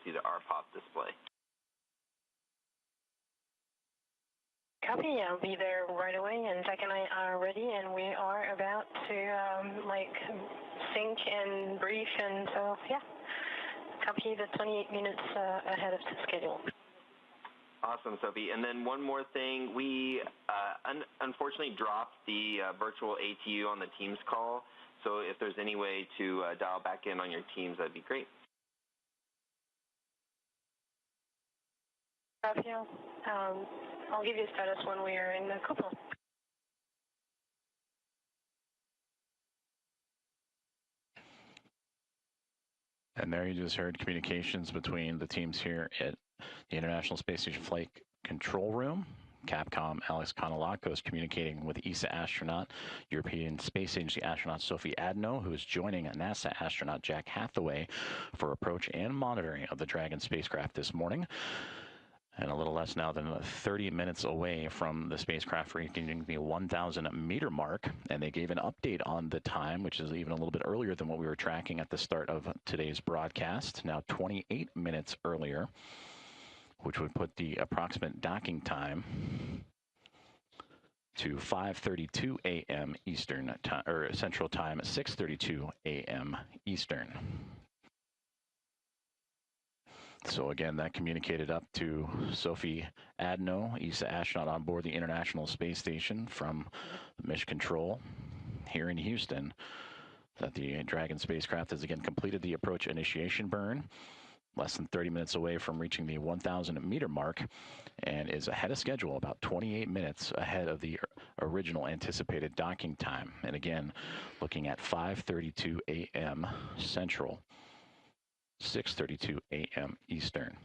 see the RPOP display. Copy, I'll be there right away, and Jack and I are ready, and we are about to, sync and brief, and so, yeah. Copy, the 28 minutes ahead of the schedule. Awesome, Sophie. And then one more thing, we unfortunately dropped the virtual ATU on the Teams call, so if there's any way to dial back in on your Teams, that'd be great. Copy, I'll give you a status when we are in the cupola. And there you just heard communications between the teams here at the International Space Station Flight Control Room. Capcom Alex Konolakos is communicating with ESA astronaut, European Space Agency astronaut Sophie Adno, who is joining NASA astronaut Jack Hathaway for approach and monitoring of the Dragon spacecraft this morning. And a little less now than 30 minutes away from the spacecraft reaching the 1,000 meter mark. And they gave an update on the time, which is even a little bit earlier than what we were tracking at the start of today's broadcast. Now 28 minutes earlier, which would put the approximate docking time to 5:32 a.m. Eastern time, or Central Time, 6:32 a.m. Eastern. So again, that communicated up to Sophie Adno, ESA astronaut on board the International Space Station from Mission Control here in Houston, that the Dragon spacecraft has again completed the approach initiation burn, less than 30 minutes away from reaching the 1,000 meter mark, and is ahead of schedule, about 28 minutes ahead of the original anticipated docking time. And again, looking at 5:32 a.m. Central, 6:32 a.m. Eastern.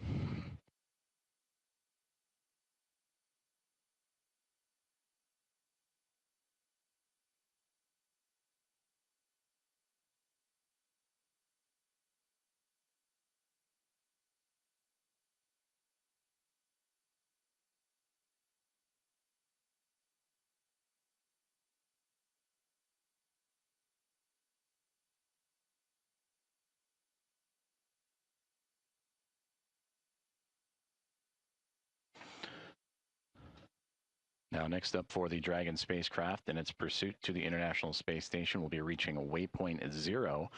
Now, next up for the Dragon spacecraft and its pursuit to the International Space Station will be reaching waypoint 0,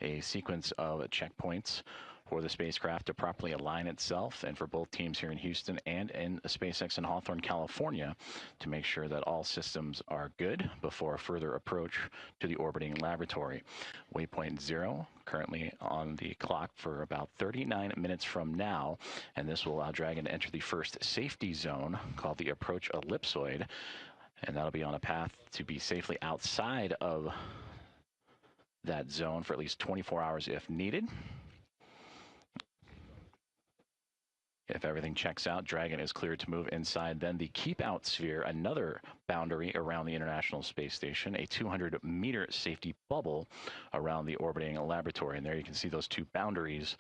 a sequence of checkpoints for the spacecraft to properly align itself, and for both teams here in Houston and in SpaceX in Hawthorne, California, to make sure that all systems are good before a further approach to the orbiting laboratory. Waypoint 0 currently on the clock for about 39 minutes from now, and this will allow Dragon to enter the first safety zone called the approach ellipsoid, and that'll be on a path to be safely outside of that zone for at least 24 hours if needed. If everything checks out, Dragon is cleared to move inside then the keep out sphere, another boundary around the International Space Station, a 200-meter safety bubble around the orbiting laboratory. And there you can see those two boundaries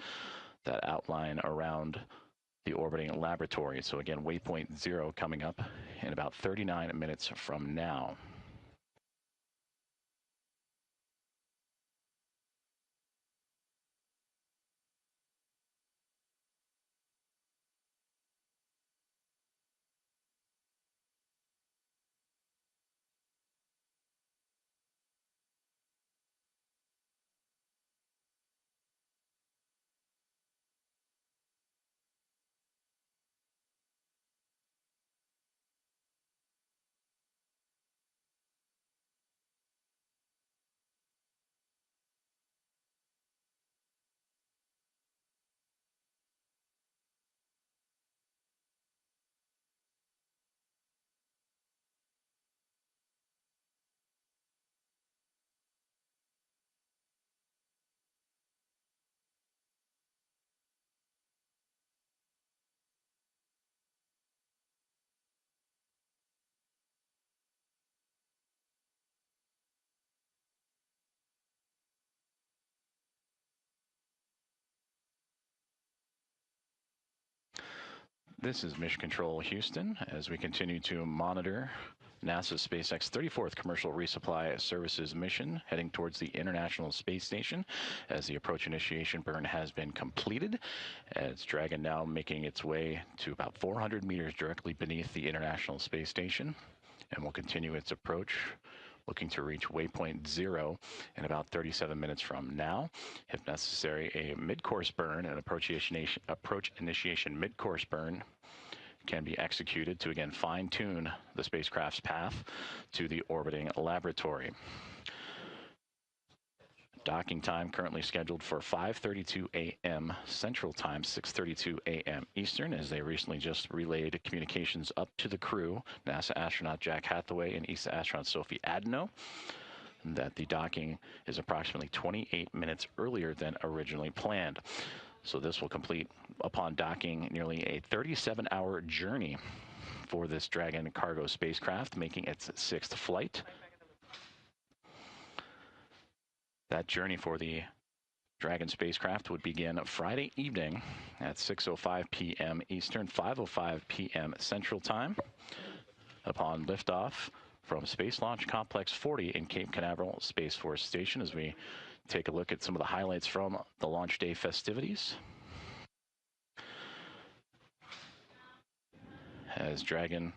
that outline around the orbiting laboratory. So again, waypoint 0 coming up in about 39 minutes from now. This is Mission Control Houston as we continue to monitor NASA's SpaceX 34th Commercial Resupply Services mission heading towards the International Space Station as the approach initiation burn has been completed. As Dragon now making its way to about 400 meters directly beneath the International Space Station and will continue its approach, looking to reach waypoint 0 in about 37 minutes from now. If necessary, a mid-course burn, an approach initiation mid-course burn can be executed to again fine-tune the spacecraft's path to the orbiting laboratory. Docking time currently scheduled for 5:32 a.m. Central Time, 6:32 a.m. Eastern, as they recently just relayed communications up to the crew, NASA astronaut Jack Hathaway and ESA astronaut Sophie Adno, that the docking is approximately 28 minutes earlier than originally planned. So this will complete, upon docking, nearly a 37-hour journey for this Dragon cargo spacecraft, making its 6th flight. That journey for the Dragon spacecraft would begin Friday evening at 6:05 p.m. Eastern, 5:05 p.m. Central Time, upon liftoff from Space Launch Complex 40 in Cape Canaveral Space Force Station, as we take a look at some of the highlights from the launch day festivities. As Dragon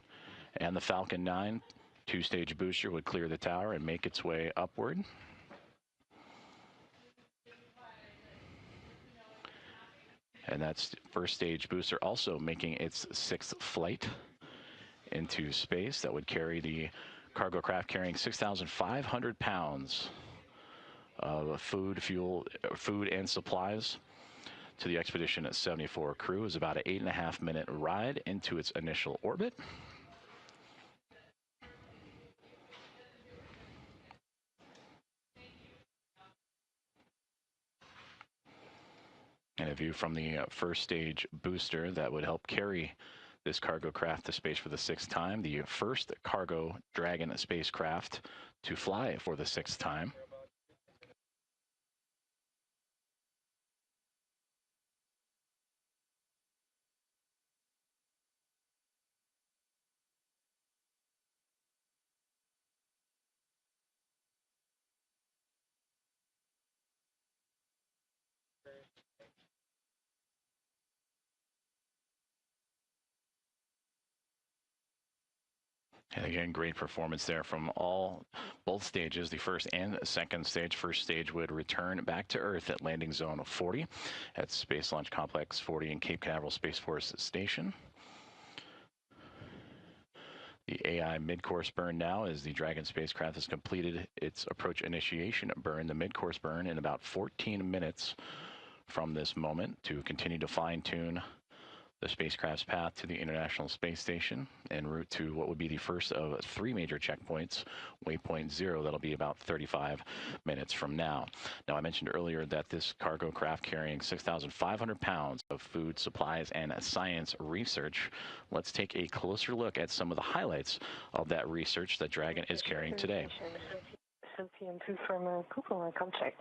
and the Falcon 9 two-stage booster would clear the tower and make its way upward. And that's first stage booster also making its 6th flight into space. That would carry the cargo craft carrying 6,500 pounds of food and supplies to the Expedition 74 crew. Is about an 8.5-minute ride into its initial orbit. And a view from the first stage booster that would help carry this cargo craft to space for the 6th time, the first cargo Dragon spacecraft to fly for the 6th time. And again, great performance there from both stages, the first and second stage. First stage would return back to Earth at landing zone 40 at Space Launch Complex 40 in Cape Canaveral Space Force Station. The AI mid-course burn now, as the Dragon spacecraft has completed its approach initiation burn, the mid-course burn, in about 14 minutes from this moment, to continue to fine-tune the spacecraft's path to the International Space Station en route to what would be the first of 3 major checkpoints, waypoint 0. That'll be about 35 minutes from now. Now, I mentioned earlier that this cargo craft carrying 6,500 pounds of food, supplies, and science research. Let's take a closer look at some of the highlights of that research that Dragon is carrying today. Sophie and two from Cupola, come check.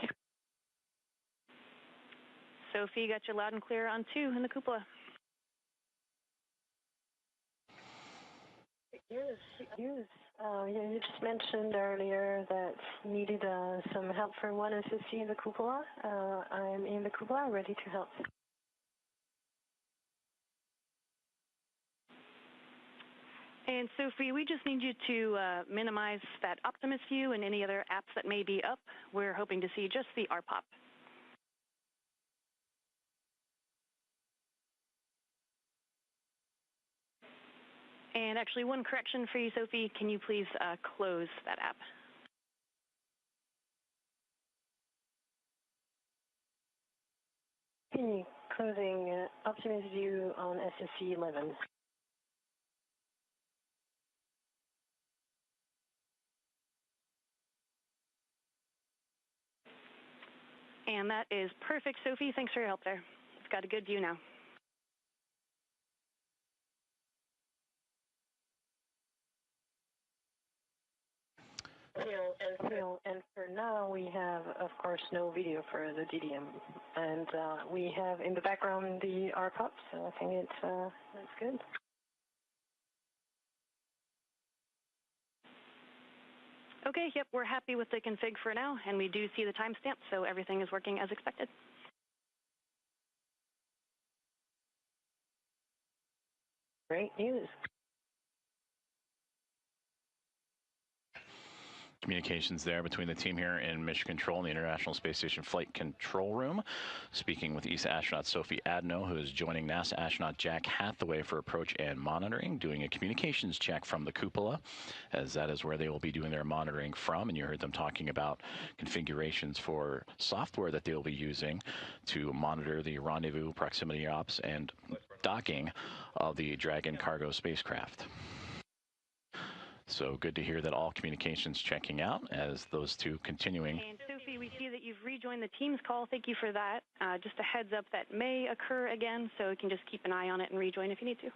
Sophie, got you loud and clear on 2 in the cupola. Yes. You just mentioned earlier that needed some help for one SSC in the cupola. I'm in the cupola, ready to help. And Sophie, we just need you to minimize that Optimus view and any other apps that may be up. We're hoping to see just the RPOP. And actually, one correction for you, Sophie. Can you please close that app? Closing Optimus view on SSC 11. And that is perfect, Sophie. Thanks for your help there. It's got a good view now. And for now, we have, of course, no video for the DDM, and we have in the background the RPOP, so I think it's good. Okay, yep, we're happy with the config for now, and we do see the timestamp, so everything is working as expected. Great news. Communications there between the team here in Mission Control and the International Space Station Flight Control Room, speaking with ESA astronaut Sophie Adno, who is joining NASA astronaut Jack Hathaway for approach and monitoring, doing a communications check from the cupola, as that is where they will be doing their monitoring from. And you heard them talking about configurations for software that they will be using to monitor the rendezvous, proximity ops, and docking of the Dragon cargo spacecraft. So good to hear that all communications checking out as those two continuing. And Sophie, we see that you've rejoined the Teams call. Thank you for that. Just a heads up that may occur again, so you can just keep an eye on it and rejoin if you need to.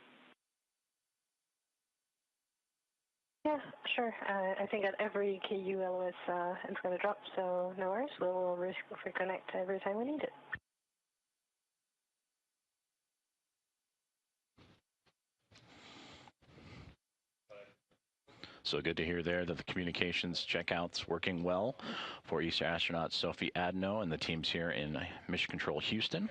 Yeah, sure. I think at every KU LOS it's going to drop, so no worries. We'll reconnect every time we need it. So good to hear there that the communications checkout's working well for ESA astronaut Sophie Adno and the teams here in Mission Control Houston,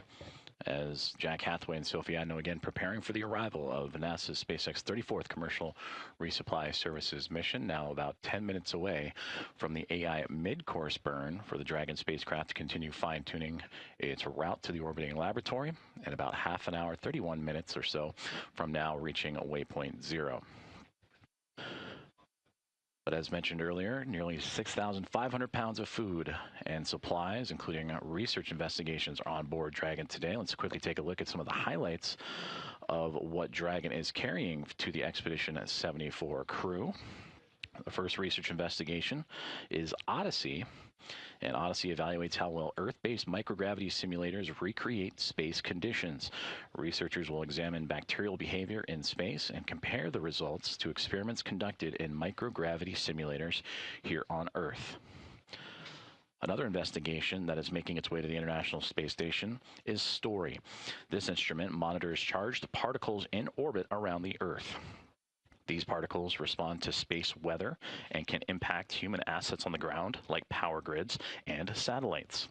as Jack Hathaway and Sophie Adno again preparing for the arrival of NASA's SpaceX 34th Commercial Resupply Services mission, now about 10 minutes away from the AI mid-course burn for the Dragon spacecraft to continue fine-tuning its route to the orbiting laboratory, and about half an hour, 31 minutes or so from now, reaching waypoint 0. But as mentioned earlier, nearly 6,500 pounds of food and supplies, including research investigations, are on board Dragon today. Let's quickly take a look at some of the highlights of what Dragon is carrying to the Expedition 74 crew. The first research investigation is Odyssey. And Odyssey evaluates how well Earth-based microgravity simulators recreate space conditions. Researchers will examine bacterial behavior in space and compare the results to experiments conducted in microgravity simulators here on Earth. Another investigation that is making its way to the International Space Station is STORY. This instrument monitors charged particles in orbit around the Earth. These particles respond to space weather and can impact human assets on the ground, like power grids and satellites.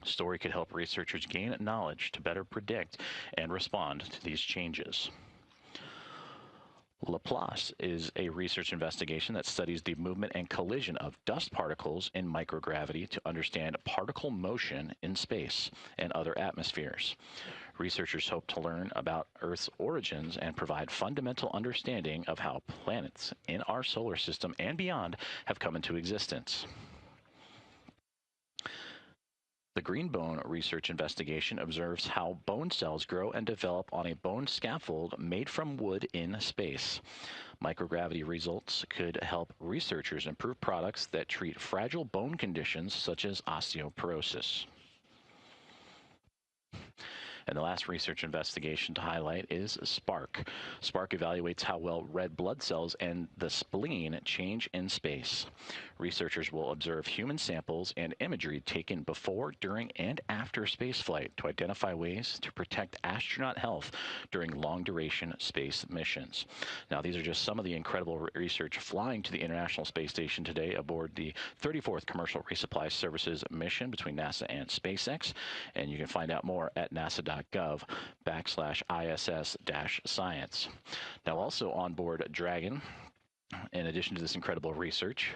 STORY could help researchers gain knowledge to better predict and respond to these changes. Laplace is a research investigation that studies the movement and collision of dust particles in microgravity to understand particle motion in space and other atmospheres. Researchers hope to learn about Earth's origins and provide fundamental understanding of how planets in our solar system and beyond have come into existence. The Green Bone research investigation observes how bone cells grow and develop on a bone scaffold made from wood in space. Microgravity results could help researchers improve products that treat fragile bone conditions such as osteoporosis. And the last research investigation to highlight is SPARK. SPARK evaluates how well red blood cells and the spleen change in space. Researchers will observe human samples and imagery taken before, during, and after spaceflight to identify ways to protect astronaut health during long-duration space missions. Now, these are just some of the incredible research flying to the International Space Station today aboard the 34th Commercial Resupply Services mission between NASA and SpaceX. And you can find out more at nasa.gov/ISS-science. Now, also on board Dragon, in addition to this incredible research,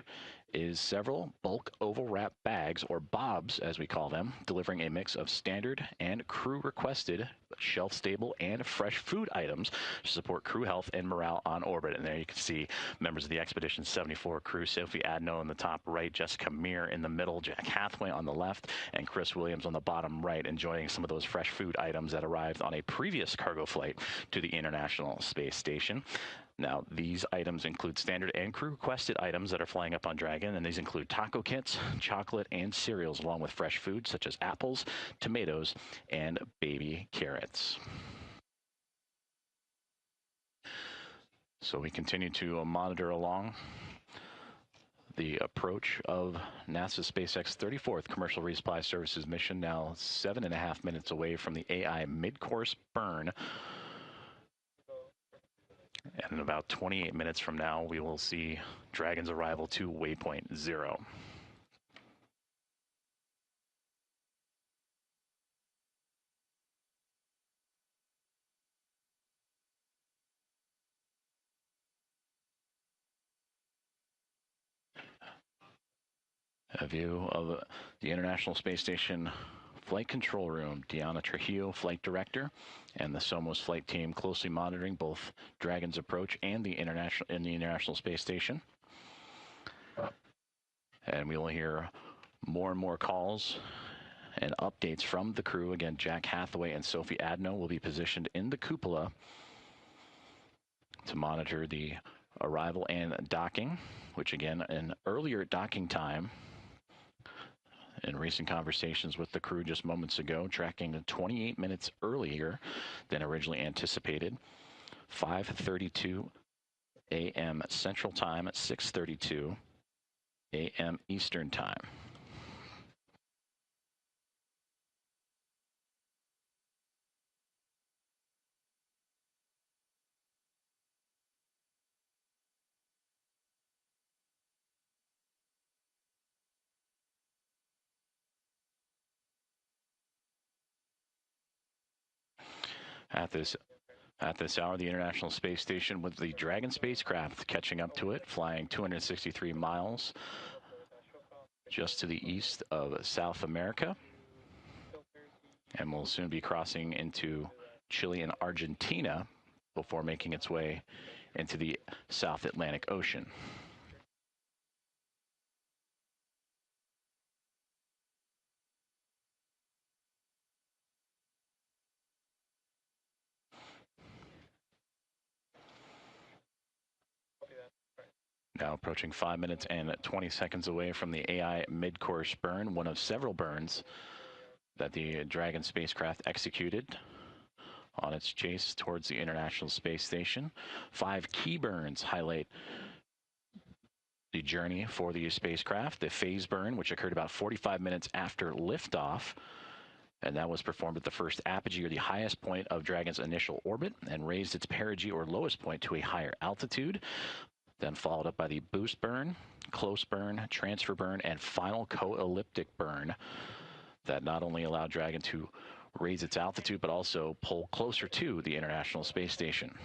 is several bulk oval wrap bags, or BOBs as we call them, delivering a mix of standard and crew requested shelf stable and fresh food items to support crew health and morale on orbit. And there you can see members of the Expedition 74 crew, Sophie Adno in the top right, Jessica Meir in the middle, Jack Hathaway on the left, and Chris Williams on the bottom right, enjoying some of those fresh food items that arrived on a previous cargo flight to the International Space Station. Now, these items include standard and crew-requested items that are flying up on Dragon, and these include taco kits, chocolate, and cereals, along with fresh foods such as apples, tomatoes, and baby carrots. So we continue to monitor along the approach of NASA's SpaceX 34th Commercial Resupply Services mission, now 7.5 minutes away from the AI mid-course burn. And in about 28 minutes from now, we will see Dragon's arrival to waypoint 0. A view of the International Space Station Flight Control Room. Deanna Trujillo, Flight Director, and the Somos flight team closely monitoring both Dragon's approach and the International Space Station. And we will hear more and more calls and updates from the crew. Again, Jack Hathaway and Sophie Adno will be positioned in the cupola to monitor the arrival and docking, which again, an earlier docking time in recent conversations with the crew just moments ago, tracking 28 minutes earlier than originally anticipated. 5:32 a.m. Central Time, 6:32 a.m. Eastern Time. At this hour, the International Space Station with the Dragon spacecraft catching up to it, flying 263 miles just to the east of South America, and will soon be crossing into Chile and Argentina before making its way into the South Atlantic Ocean. Now approaching 5 minutes and 20 seconds away from the AI mid-course burn, one of several burns that the Dragon spacecraft executed on its chase towards the International Space Station. 5 key burns highlight the journey for the spacecraft. The phase burn, which occurred about 45 minutes after liftoff, and that was performed at the first apogee, or the highest point of Dragon's initial orbit, and raised its perigee, or lowest point, to a higher altitude. Then followed up by the boost burn, close burn, transfer burn, and final co-elliptic burn that not only allowed Dragon to raise its altitude, but also pull closer to the International Space Station.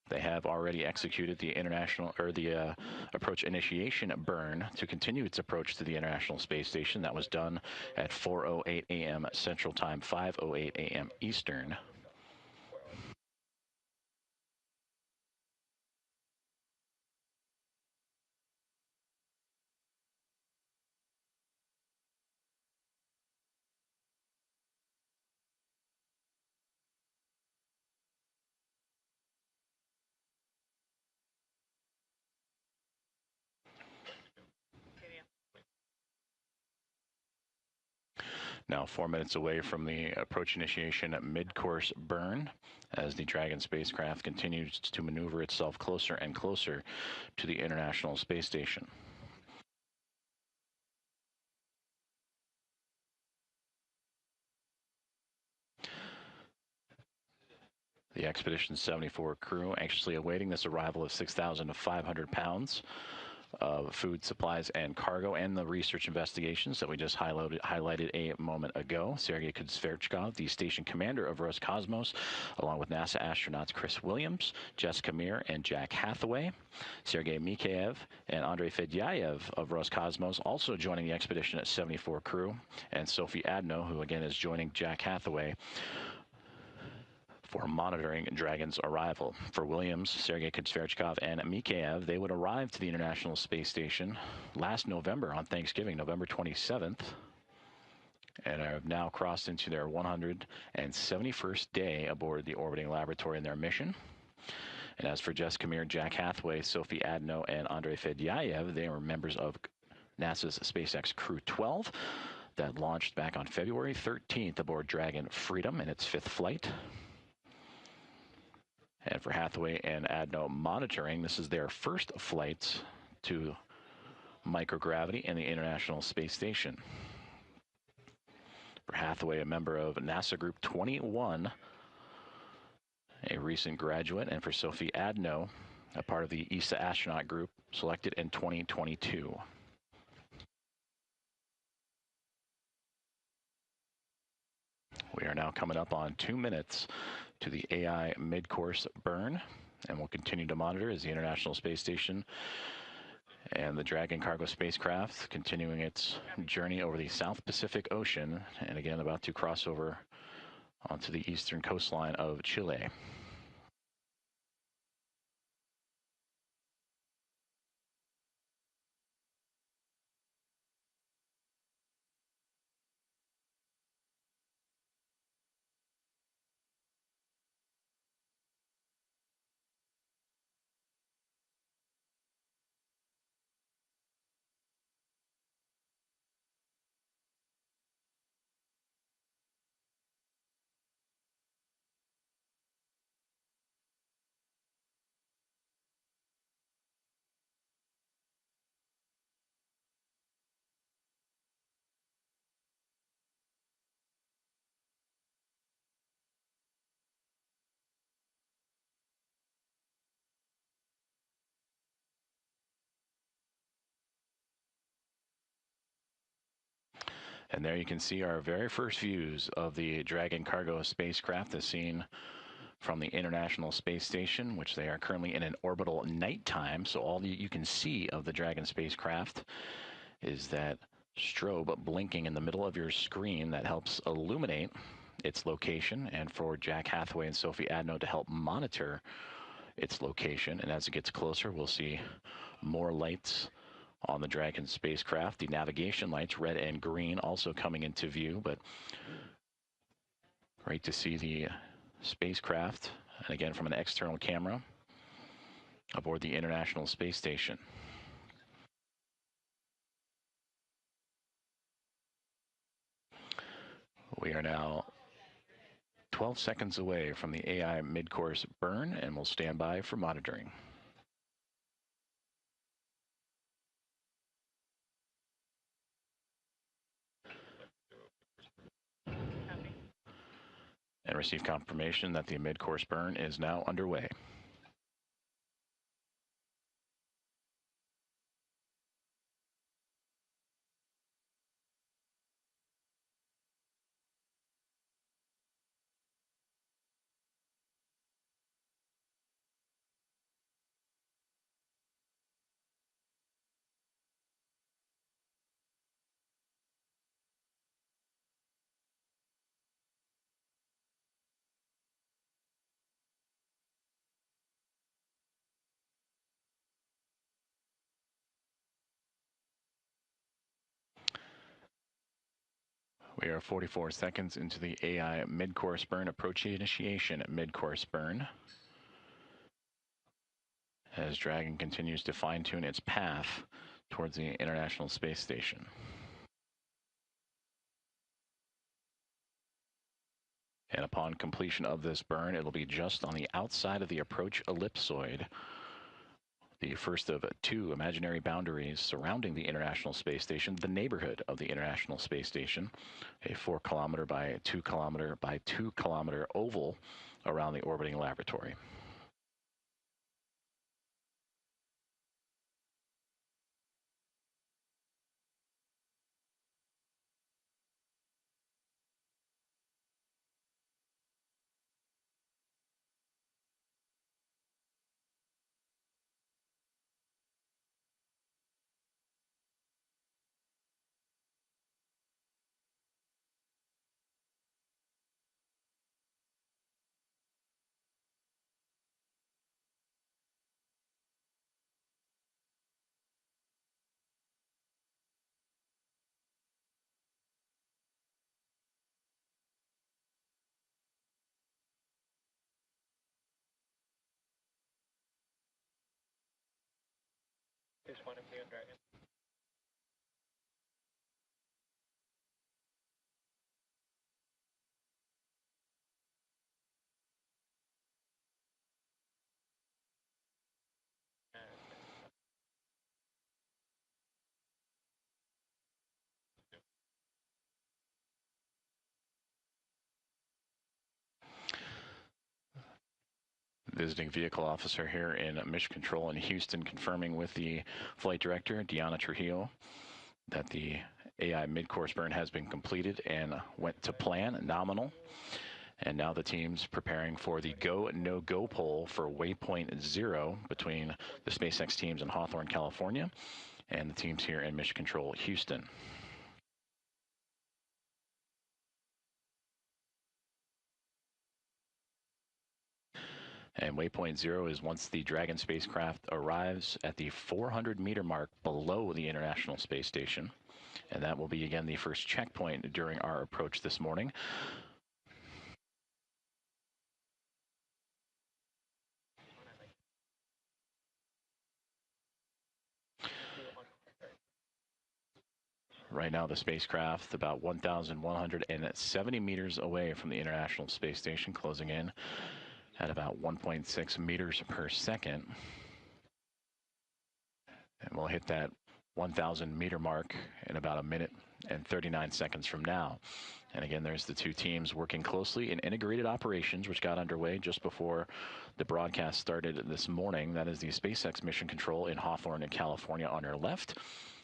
They have already executed the approach initiation burn to continue its approach to the International Space Station. That was done at 4:08 a.m. Central Time, 5:08 a.m. Eastern. Now 4 minutes away from the approach initiation mid-course burn, as the Dragon spacecraft continues to maneuver itself closer and closer to the International Space Station. The Expedition 74 crew anxiously awaiting this arrival of 6,500 pounds of food, supplies, and cargo, and the research investigations that we just highlighted a moment ago. Sergei Kuzverchkov, the station commander of Roscosmos, along with NASA astronauts Chris Williams, Jessica Meir, and Jack Hathaway. Sergei Mikheyev and Andrei Fedyayev of Roscosmos also joining the Expedition 74 crew, and Sophie Adno, who again is joining Jack Hathaway for monitoring Dragon's arrival. For Williams, Sergei Kuzverchkov, and Mikheyev, they would arrive to the International Space Station last November on Thanksgiving, November 27th, and have now crossed into their 171st day aboard the orbiting laboratory in their mission. And as for Jessica Meir, Jack Hathaway, Sophie Adno, and Andrei Fedyayev, they are members of NASA's SpaceX Crew 12 that launched back on February 13th aboard Dragon Freedom in its 5th flight. And for Hathaway and ADNO monitoring, this is their first flights to microgravity and the International Space Station. For Hathaway, a member of NASA Group 21, a recent graduate, and for Sophie ADNO, a part of the ESA astronaut group selected in 2022. We are now coming up on 2 minutes to the AI mid-course burn, and we'll continue to monitor as the International Space Station and the Dragon cargo spacecraft continuing its journey over the South Pacific Ocean, and again about to cross over onto the eastern coastline of Chile. And there you can see our very first views of the Dragon cargo spacecraft as seen from the International Space Station, which they are currently in an orbital nighttime. So all you can see of the Dragon spacecraft is that strobe blinking in the middle of your screen that helps illuminate its location, and for Jack Hathaway and Sophie ADNO to help monitor its location. And as it gets closer, we'll see more lights on the Dragon spacecraft. The navigation lights, red and green, also coming into view, but great to see the spacecraft, and again from an external camera, aboard the International Space Station. We are now 12 seconds away from the AI mid-course burn, and we'll stand by for monitoring. And receive confirmation that the mid-course burn is now underway. We are 44 seconds into the AI mid-course burn, approach initiation at mid-course burn, as Dragon continues to fine-tune its path towards the International Space Station. And upon completion of this burn, it'll be just on the outside of the approach ellipsoid, the first of 2 imaginary boundaries surrounding the International Space Station, the neighborhood of the International Space Station, a 4 kilometer by 2 kilometer by 2 kilometer oval around the orbiting laboratory. Just want to be on Dragon. visiting vehicle officer here in Mission Control in Houston, confirming with the flight director, Deanna Trujillo, that the AI mid-course burn has been completed and went to plan, nominal. And now the team's preparing for the go, no-go poll for waypoint 0 between the SpaceX teams in Hawthorne, California, and the teams here in Mission Control, Houston. And waypoint 0 is once the Dragon spacecraft arrives at the 400-meter mark below the International Space Station. And that will be, again, the first checkpoint during our approach this morning. Right now, the spacecraft about 1,170 meters away from the International Space Station, closing in at about 1.6 meters per second. And we'll hit that 1,000 meter mark in about a minute and 39 seconds from now. And again, there's the two teams working closely in integrated operations, which got underway just before the broadcast started this morning. That is the SpaceX Mission Control in Hawthorne, in California on our left,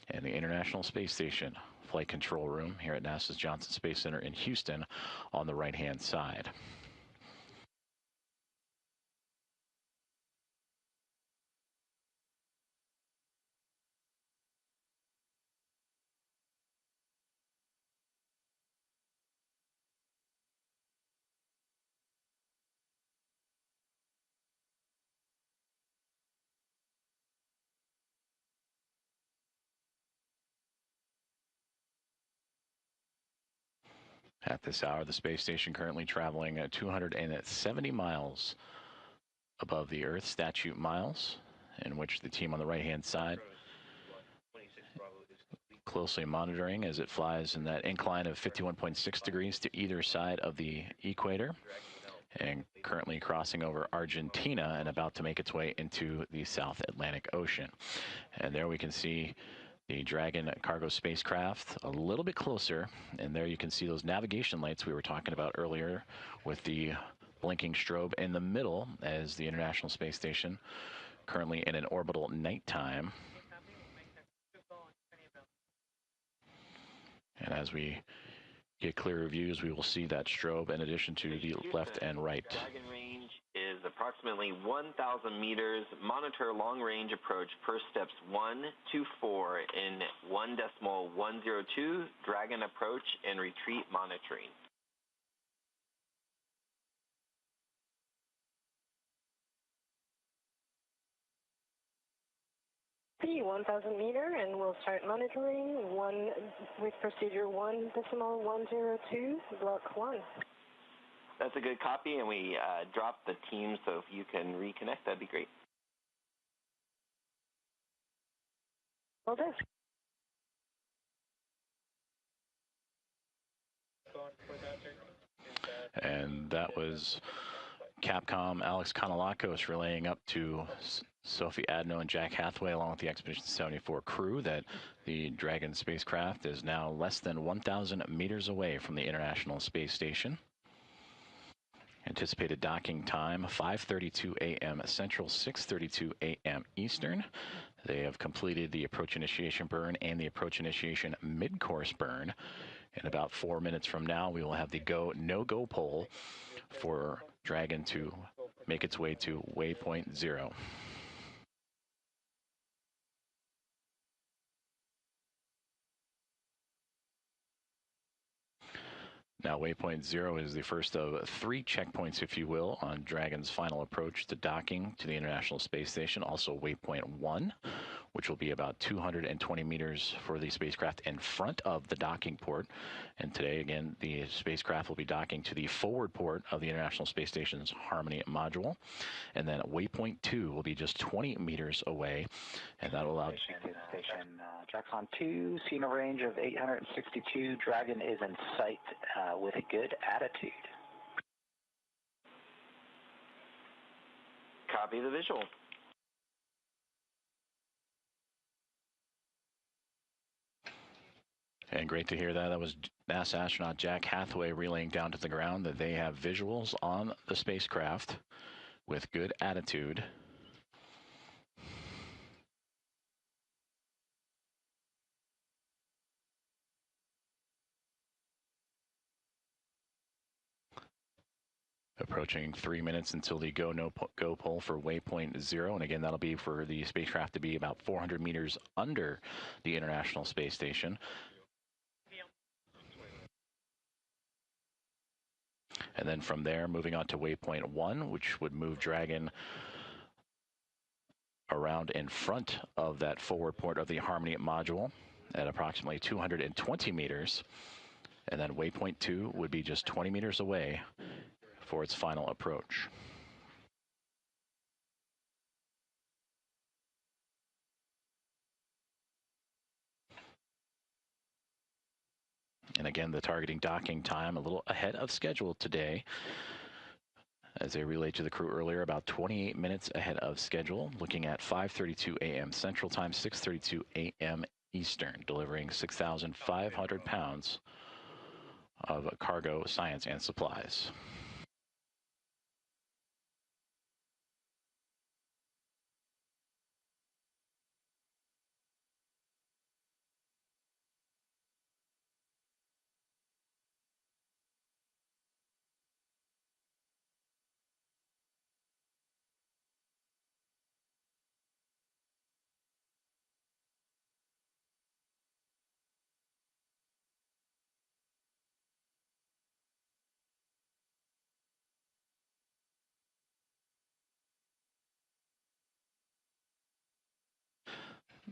and the International Space Station Flight Control Room here at NASA's Johnson Space Center in Houston on the right-hand side. At this hour, the space station currently traveling at 270 miles above the Earth, statute miles, in which the team on the right-hand side closely monitoring as it flies in that incline of 51.6 degrees to either side of the equator, and currently crossing over Argentina and about to make its way into the South Atlantic Ocean. And there we can see the Dragon cargo spacecraft a little bit closer, and there you can see those navigation lights we were talking about earlier with the blinking strobe in the middle as the International Space Station currently in an orbital nighttime. And as we get clearer views, we will see that strobe in addition to the left and right. Dragon range is approximately 1,000 meters. Monitor long-range approach per steps 1 to 4 in 1.102 Dragon approach and retreat monitoring. The 1,000 meter, and we'll start monitoring with procedure 1.102, block 1. That's a good copy, and we dropped the team, so if you can reconnect, that'd be great. Well done. And that was Capcom Alex Kanalakos relaying up to Sophie Adno and Jack Hathaway along with the Expedition 74 crew that the Dragon spacecraft is now less than 1,000 meters away from the International Space Station. Anticipated docking time 5:32 a.m. Central, 6:32 a.m. Eastern. They have completed the approach initiation burn and the approach initiation mid-course burn. In about 4 minutes from now, we will have the go, no-go poll for Dragon to make its way to waypoint 0. Now, waypoint 0 is the first of 3 checkpoints, if you will, on Dragon's final approach to docking to the International Space Station. Also, waypoint 1, which will be about 220 meters for the spacecraft in front of the docking port. And today, again, the spacecraft will be docking to the forward port of the International Space Station's Harmony module. And then waypoint 2 will be just 20 meters away, and that will allow... Station Jackson 2, seeing a range of 862. Dragon is in sight with a good attitude. Copy the visual. And great to hear that. That was NASA astronaut Jack Hathaway relaying down to the ground that they have visuals on the spacecraft with good attitude. Approaching 3 minutes until the go pull for waypoint 0. And again, that'll be for the spacecraft to be about 400 meters under the International Space Station. And then from there, moving on to waypoint 1, which would move Dragon around in front of that forward port of the Harmony module at approximately 220 meters. And then waypoint 2 would be just 20 meters away for its final approach. And again, the targeting docking time a little ahead of schedule today. As they relayed to the crew earlier, about 28 minutes ahead of schedule, looking at 5:32 a.m. Central Time, 6:32 a.m. Eastern, delivering 6,500 pounds of cargo, science, and supplies.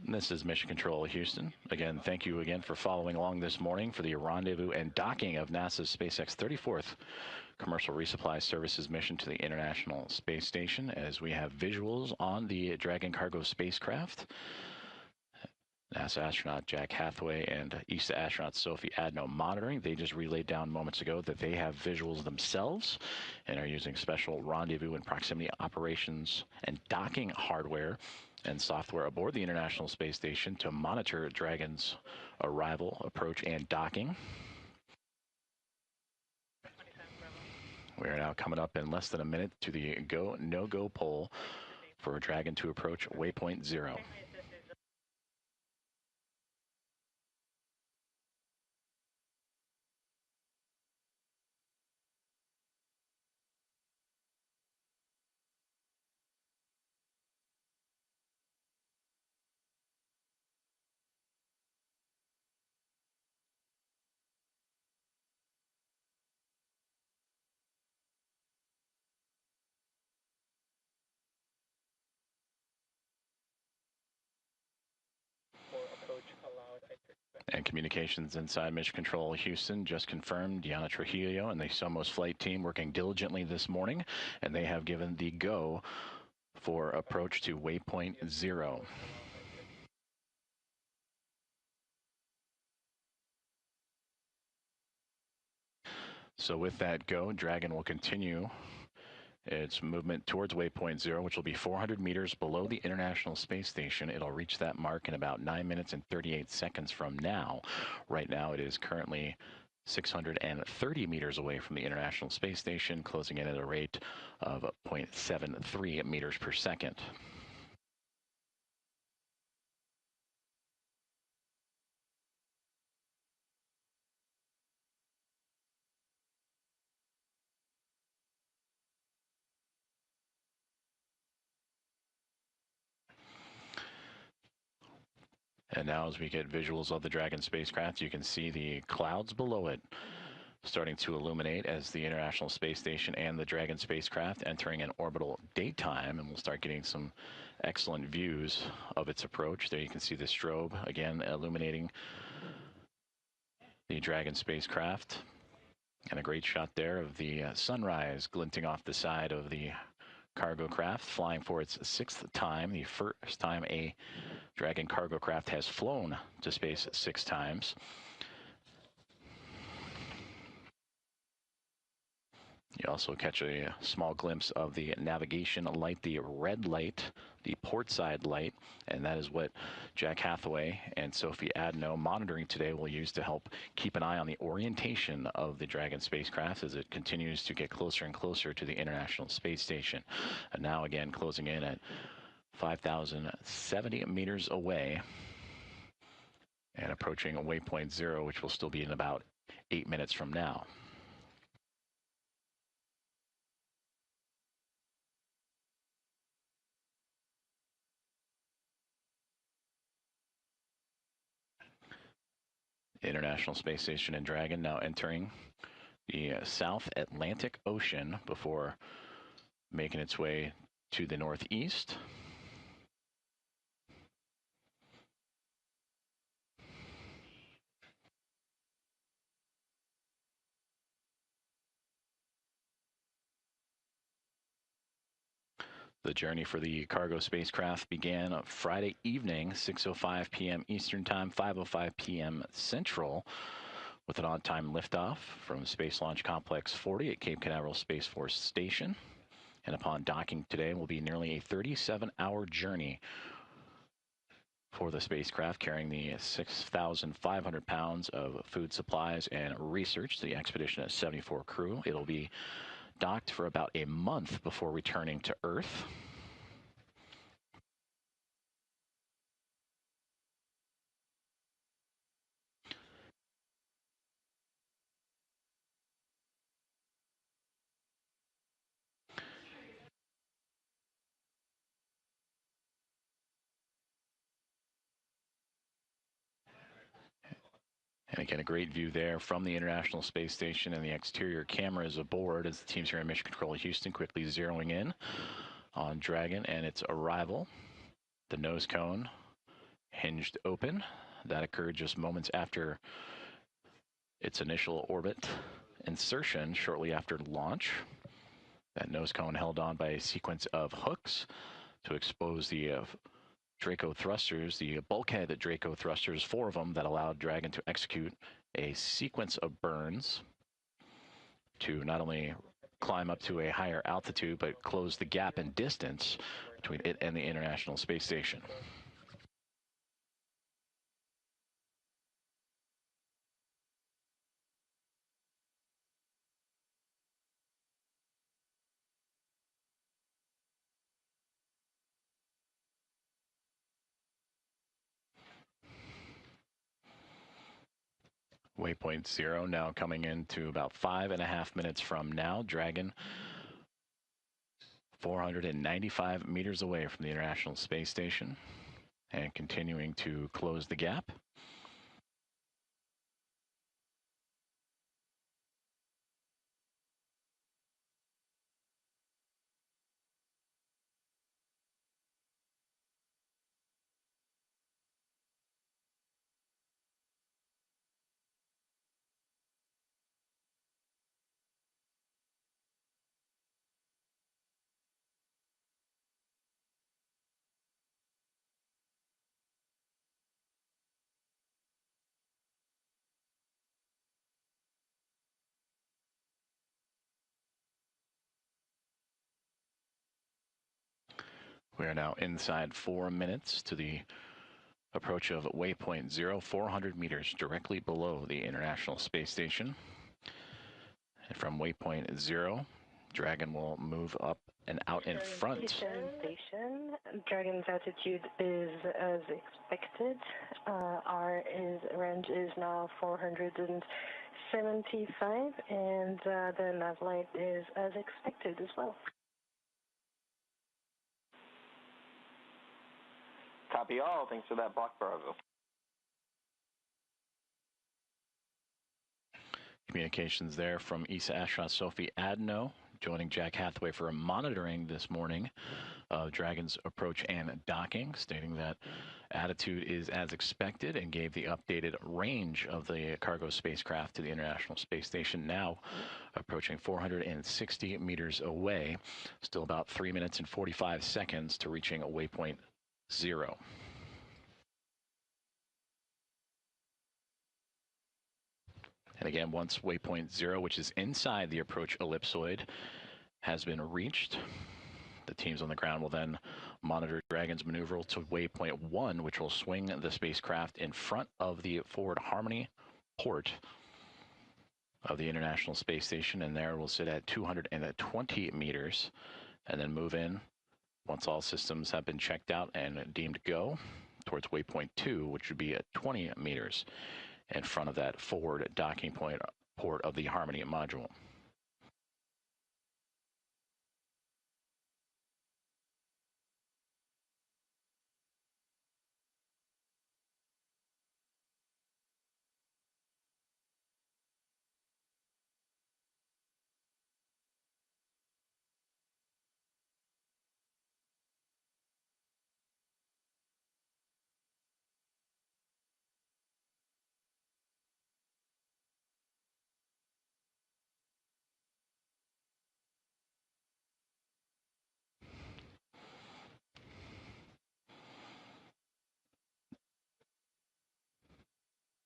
This is Mission Control Houston. Again, thank you again for following along this morning for the rendezvous and docking of NASA's SpaceX 34th Commercial Resupply Services mission to the International Space Station, as we have visuals on the Dragon cargo spacecraft. NASA astronaut Jack Hathaway and ESA astronaut Sophie Adno monitoring. They just relayed down moments ago that they have visuals themselves and are using special rendezvous and proximity operations and docking hardware and software aboard the International Space Station to monitor Dragon's arrival, approach, and docking. We are now coming up in less than a minute to the no-go poll for Dragon to approach waypoint 0. And communications inside Mission Control Houston just confirmed Diana Trujillo and the Somos flight team working diligently this morning, and they have given the go for approach to waypoint 0. So with that go, Dragon will continue its movement towards waypoint 0, which will be 400 meters below the International Space Station. It'll reach that mark in about 9 minutes and 38 seconds from now. Right now, it is currently 630 meters away from the International Space Station, closing in at a rate of 0.73 meters per second. And now as we get visuals of the Dragon spacecraft, you can see the clouds below it starting to illuminate as the International Space Station and the Dragon spacecraft entering an orbital daytime, and we'll start getting some excellent views of its approach. There you can see the strobe again illuminating the Dragon spacecraft, and a great shot there of the sunrise glinting off the side of the cargo craft, flying for its 6th time, the first time a Dragon cargo craft has flown to space 6 times. You also catch a small glimpse of the navigation light, the red light, the port side light And that is what Jack Hathaway and Sophie Adno monitoring today will use to help keep an eye on the orientation of the Dragon spacecraft as it continues to get closer and closer to the International Space Station. And now again closing in at 5,070 meters away and approaching a waypoint 0, which will still be in about 8 minutes from now. International Space Station and Dragon now entering the South Atlantic Ocean before making its way to the northeast. The journey for the cargo spacecraft began on Friday evening, 6:05 p.m. Eastern Time, 5:05 p.m. Central, with an on-time liftoff from Space Launch Complex 40 at Cape Canaveral Space Force Station. And upon docking today will be nearly a 37-hour journey for the spacecraft, carrying the 6,500 pounds of food supplies and research. The expedition has 74 crew. It'll be docked for about a month before returning to Earth. And again, a great view there from the International Space Station and the exterior cameras aboard as the teams here in Mission Control Houston quickly zeroing in on Dragon and its arrival. The nose cone hinged open. That occurred just moments after its initial orbit insertion shortly after launch. That nose cone held on by a sequence of hooks to expose the Draco thrusters, the bulkhead Draco thrusters, 4 of them, that allowed Dragon to execute a sequence of burns to not only climb up to a higher altitude, but close the gap in distance between it and the International Space Station. Waypoint 0 now coming into about 5.5 minutes from now. Dragon 495 meters away from the International Space Station and continuing to close the gap. We are now inside 4 minutes to the approach of waypoint 0, 400 meters directly below the International Space Station. And from waypoint 0, Dragon will move up and out in front. Station. Dragon's altitude is as expected. Our range is now 475, and the nav light is as expected as well. Copy all. Thanks for that block, Bravo. Communications there from ESA astronaut Sophie Adno, joining Jack Hathaway for monitoring this morning of Dragon's approach and docking, stating that attitude is as expected and gave the updated range of the cargo spacecraft to the International Space Station, now approaching 460 meters away. Still about 3 minutes and 45 seconds to reaching a waypoint 0. And again, once waypoint 0, which is inside the approach ellipsoid, has been reached, The teams on the ground will then monitor Dragon's maneuver to waypoint 1, which will swing the spacecraft in front of the forward Harmony port of the International Space Station, and there will sit at 220 meters and then move in once all systems have been checked out and deemed go towards waypoint 2, which would be at 20 meters in front of that forward docking point port of the Harmony module.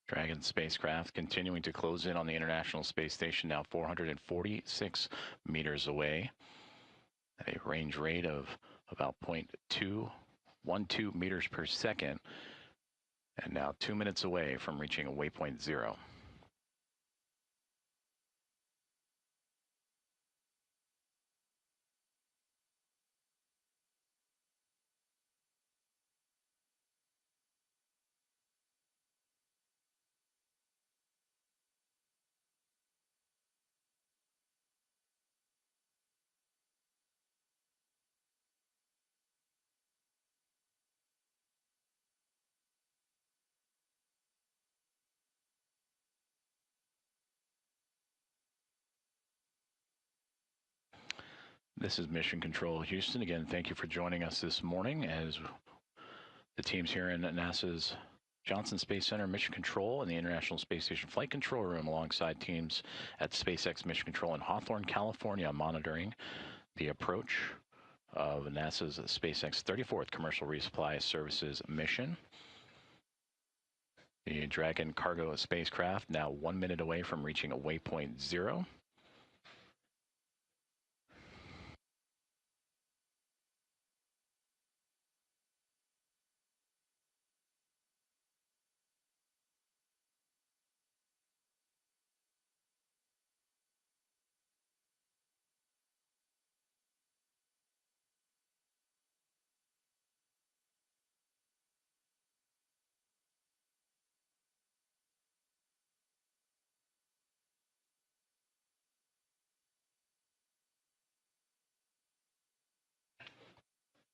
Dragon spacecraft continuing to close in on the International Space Station, now 446 meters away at a range rate of about 0.212 meters per second, and now 2 minutes away from reaching a waypoint 0. This is Mission Control Houston. Again, thank you for joining us this morning as the teams here in NASA's Johnson Space Center Mission Control and the International Space Station Flight Control Room, alongside teams at SpaceX Mission Control in Hawthorne, California, monitoring the approach of NASA's SpaceX 34th Commercial Resupply Services mission. The Dragon cargo spacecraft now 1 minute away from reaching a waypoint 0.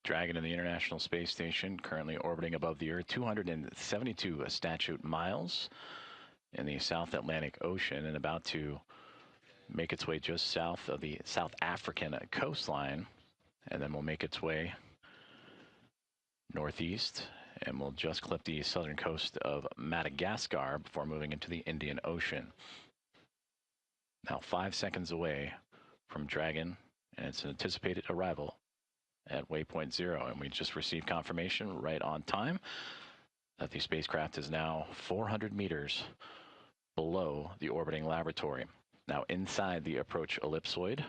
Dragon and the International Space Station currently orbiting above the Earth, 272 statute miles in the South Atlantic Ocean, and about to make its way just south of the South African coastline, and then will make its way northeast and will just clip the southern coast of Madagascar before moving into the Indian Ocean. Now 5 seconds away from Dragon and its anticipated arrival at waypoint 0, and we just received confirmation right on time that the spacecraft is now 400 meters below the orbiting laboratory, now inside the approach ellipsoid.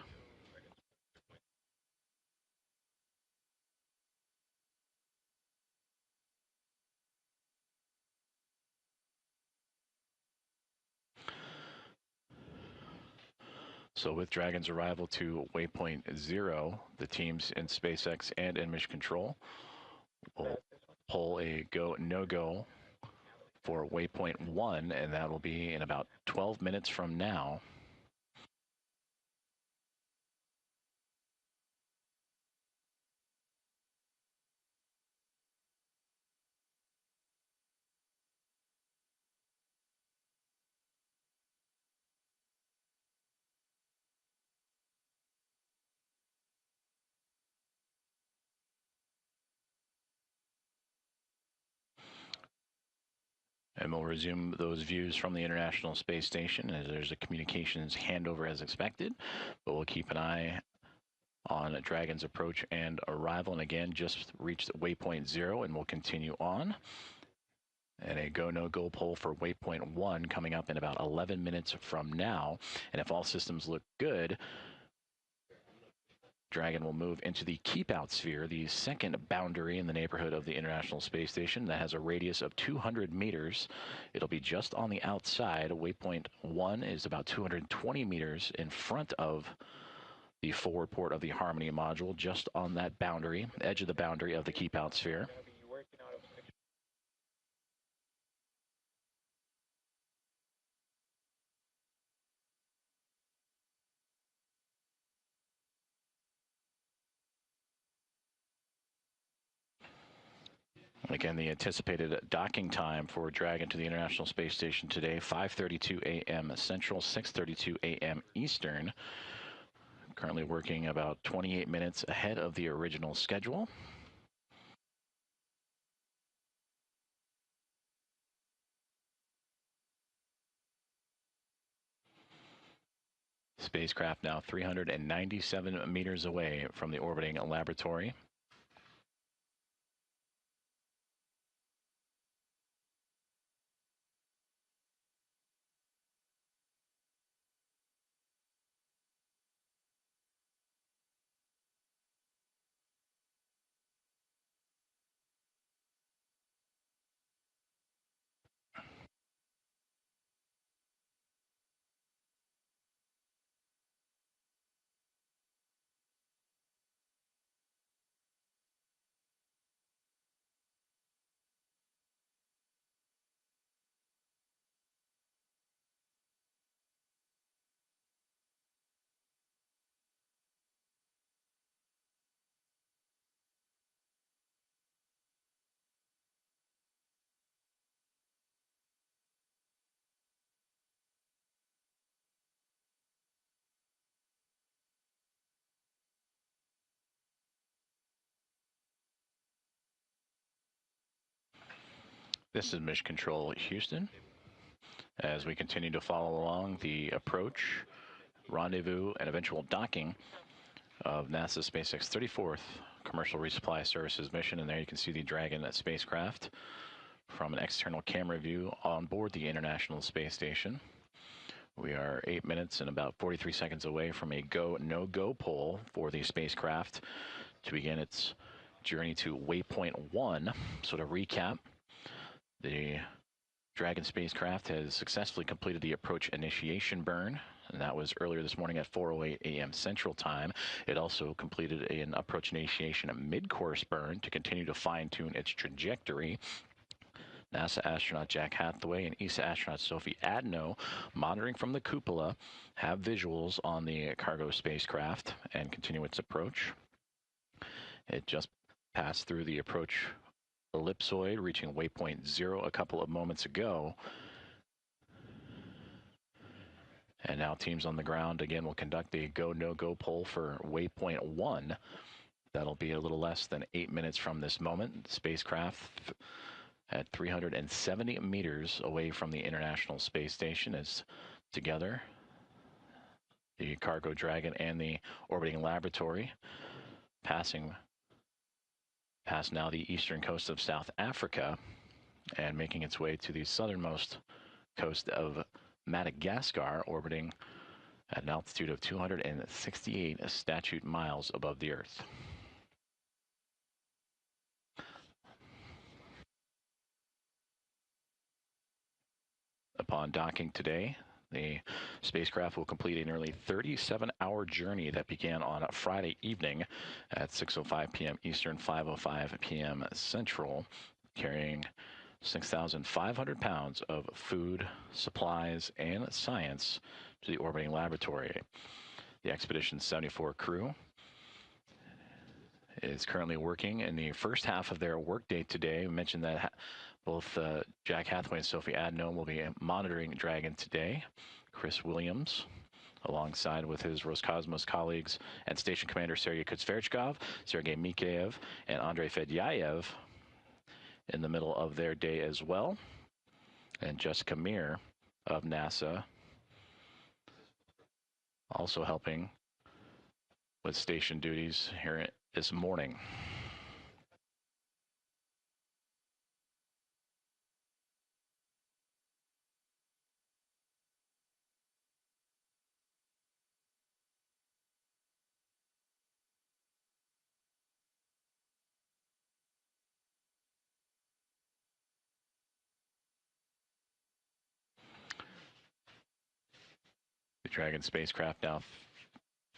So with Dragon's arrival to waypoint 0, the teams in SpaceX and in Mission Control will pull a go, no-go for waypoint 1, and that will be in about 12 minutes from now. And we'll resume those views from the International Space Station as there's a communications handover as expected, but we'll keep an eye on Dragon's approach and arrival. And again, just reached waypoint 0, and we'll continue on. And a go, no-go poll for waypoint 1 coming up in about 11 minutes from now. And if all systems look good, Dragon will move into the keep-out sphere, the second boundary in the neighborhood of the International Space Station that has a radius of 200 meters. It'll be just on the outside. Waypoint 1 is about 220 meters in front of the forward port of the Harmony module, just on that boundary, edge of the boundary of the keep-out sphere. Again, the anticipated docking time for Dragon to the International Space Station today, 5:32 a.m. Central, 6:32 a.m. Eastern. Currently working about 28 minutes ahead of the original schedule. Spacecraft now 397 meters away from the orbiting laboratory. This is Mission Control Houston. As we continue to follow along the approach, rendezvous, and eventual docking of NASA SpaceX 34th Commercial Resupply Services mission. And there you can see the Dragon spacecraft from an external camera view on board the International Space Station. We are 8 minutes and about 43 seconds away from a go, no-go poll for the spacecraft to begin its journey to waypoint 1. So to recap, the Dragon spacecraft has successfully completed the approach initiation burn, and that was earlier this morning at 4:08 a.m. Central Time. It also completed an approach initiation mid-course burn to continue to fine-tune its trajectory. NASA astronaut Jack Hathaway and ESA astronaut Sophie Adno, monitoring from the cupola, have visuals on the cargo spacecraft and continue its approach. It just passed through the approach ellipsoid, reaching waypoint 0 a couple of moments ago. And now teams on the ground again will conduct the go, no-go poll for waypoint 1. That'll be a little less than 8 minutes from this moment. Spacecraft at 370 meters away from the International Space Station is together. The cargo Dragon and the orbiting laboratory passing past now the eastern coast of South Africa and making its way to the southernmost coast of Madagascar, orbiting at an altitude of 268 statute miles above the Earth. Upon docking today, the spacecraft will complete a nearly 37-hour journey that began on Friday evening at 6:05 p.m. Eastern, 5:05 p.m. Central, carrying 6,500 pounds of food, supplies, and science to the orbiting laboratory. The Expedition 74 crew is currently working in the first half of their workday today. We mentioned that both Jack Hathaway and Sophie Adno will be monitoring Dragon today. Chris Williams, alongside with his Roscosmos colleagues and Station Commander Sergei Kutsverchkov, Sergei Mikheyev, and Andrei Fedyayev, in the middle of their day as well. And Jessica Meir of NASA also helping with station duties here this morning. Dragon spacecraft now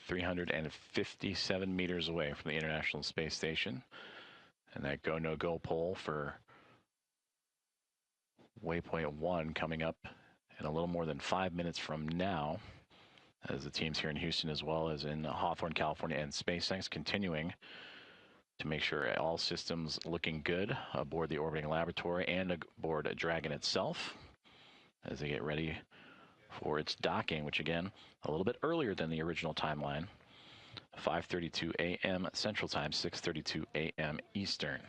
357 meters away from the International Space Station. And that go, no go poll for waypoint 1 coming up in a little more than 5 minutes from now, as the teams here in Houston as well as in Hawthorne, California and SpaceX continuing to make sure all systems looking good aboard the orbiting laboratory and aboard Dragon itself as they get ready for its docking, which again, a little bit earlier than the original timeline. 5:32 a.m. Central Time, 6:32 a.m. Eastern.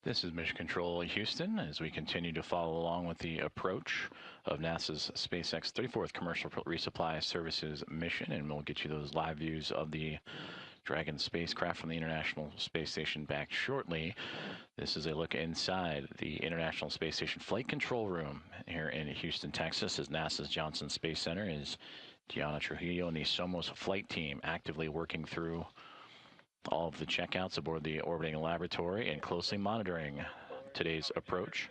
This is Mission Control Houston as we continue to follow along with the approach of NASA's SpaceX 34th Commercial Resupply Services mission, and we'll get you those live views of the Dragon spacecraft from the International Space Station back shortly. This is a look inside the International Space Station Flight Control Room here in Houston, Texas, as NASA's Johnson Space Center is Gianna Trujillo and the Somos flight team actively working through all of the checkouts aboard the orbiting laboratory and closely monitoring today's approach.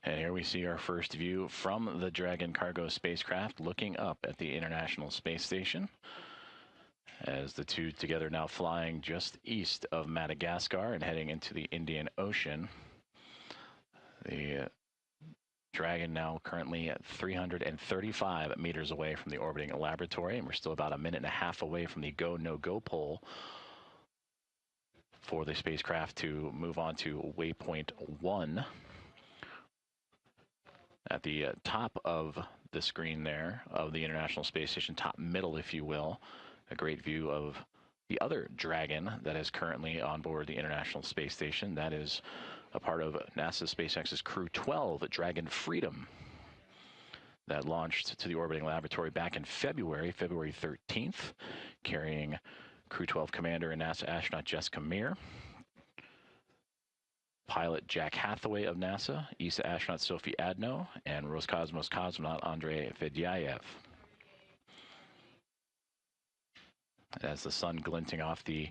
And here we see our first view from the Dragon cargo spacecraft looking up at the International Space Station, as the two together now flying just east of Madagascar and heading into the Indian Ocean. The Dragon now currently at 335 meters away from the orbiting laboratory, and we're still about a minute and a half away from the go, no go poll for the spacecraft to move on to waypoint 1. At the top of the screen there of the International Space Station, top middle, if you will, a great view of the other Dragon that is currently on board the International Space Station. That is a part of NASA SpaceX's Crew 12, Dragon Freedom. that launched to the orbiting laboratory back in February 13th, carrying Crew 12 Commander and NASA astronaut Jessica Meir, pilot Jack Hathaway of NASA, ESA astronaut Sophie Adno, and Roscosmos cosmonaut Andrei Fedyaev. As the sun glinting off the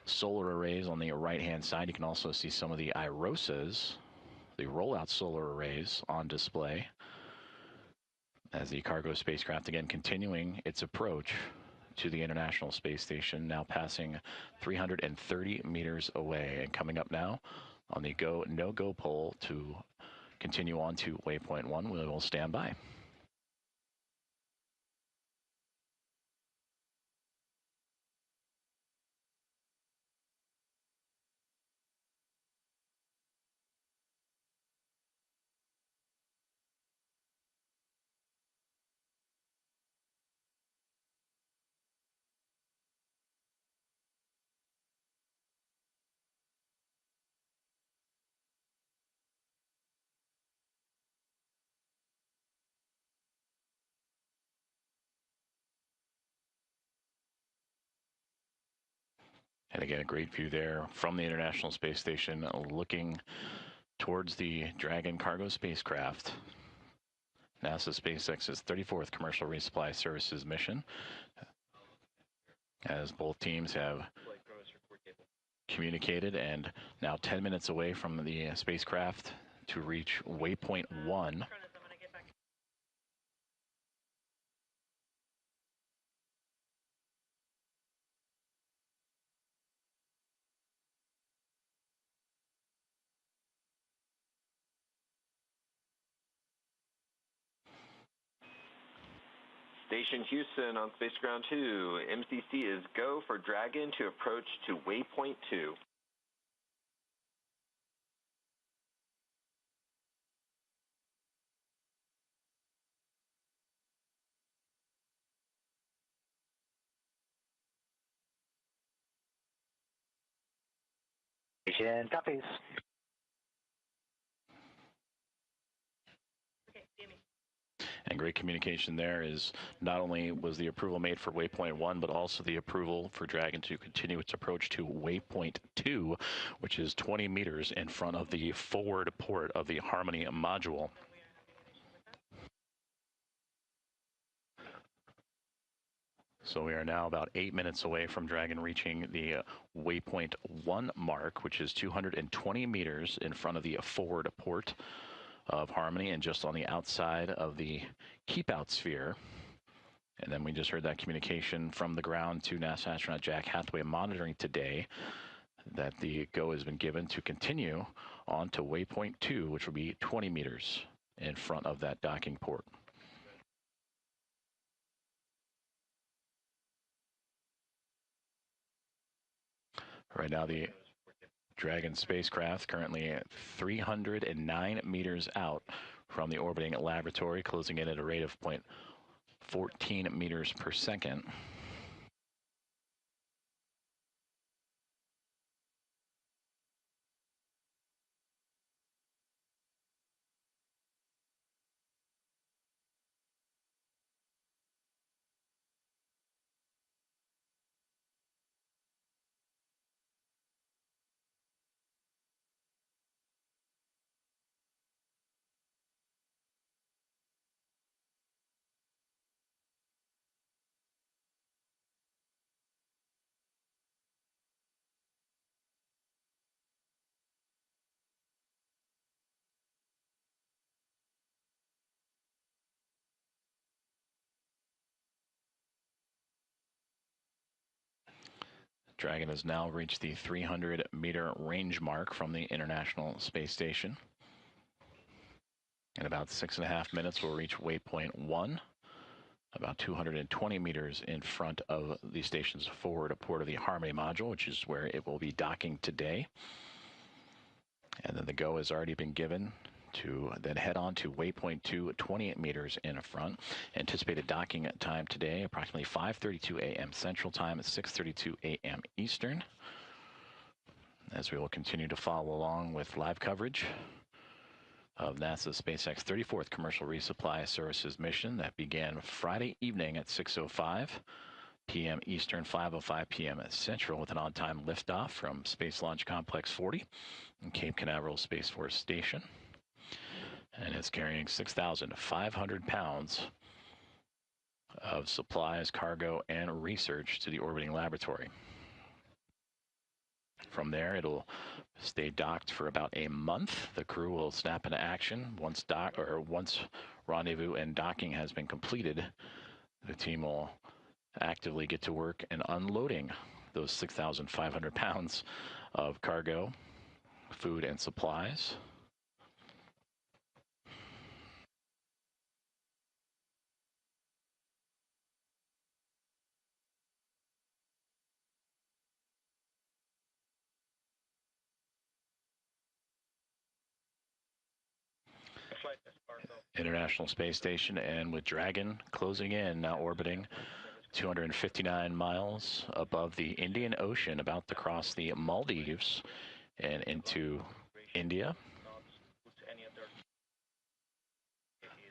solar arrays on the right-hand side, you can also see some of the IROSAs, the rollout solar arrays, on display, as the cargo spacecraft again continuing its approach to the International Space Station, now passing 330 meters away. And coming up now on the go, no-go pole to continue on to waypoint 1, we will stand by. And again, a great view there from the International Space Station, looking towards the Dragon cargo spacecraft, NASA SpaceX's 34th commercial resupply services mission, as both teams have communicated, and now 10 minutes away from the spacecraft to reach waypoint 1. Station Houston on Space Ground 2. MCC is go for Dragon to approach to waypoint 2. Station copies. And great communication there is not only was the approval made for waypoint 1, but also the approval for Dragon to continue its approach to waypoint 2, which is 20 meters in front of the forward port of the Harmony module. So we are now about 8 minutes away from Dragon reaching the waypoint 1 mark, which is 220 meters in front of the forward port of Harmony and just on the outside of the keep out sphere. And then we just heard that communication from the ground to NASA astronaut Jack Hathaway monitoring today that the go has been given to continue on to waypoint 2, which will be 20 meters in front of that docking port. Right now, the Dragon spacecraft currently at 309 meters out from the orbiting laboratory, closing in at a rate of 0.14 meters per second. Dragon has now reached the 300-meter range mark from the International Space Station. In about 6.5 minutes, we'll reach waypoint 1, about 220 meters in front of the station's forward port of the Harmony module, which is where it will be docking today. And then the go has already been given to then head on to waypoint 2, 28 meters in front. Anticipated docking time today, approximately 5:32 a.m. Central Time at 6:32 a.m. Eastern. As we will continue to follow along with live coverage of NASA's SpaceX 34th Commercial Resupply Services mission that began Friday evening at 6:05 p.m. Eastern, 5:05 p.m. Central, with an on-time liftoff from Space Launch Complex 40 and Cape Canaveral Space Force Station. And it's carrying 6,500 pounds of supplies, cargo, and research to the orbiting laboratory. From there, it'll stay docked for about a month. The crew will snap into action once rendezvous and docking has been completed. The team will actively get to work and unloading those 6,500 pounds of cargo, food, and supplies. International Space Station, and with Dragon closing in, now orbiting 259 miles above the Indian Ocean, about to cross the Maldives and into India.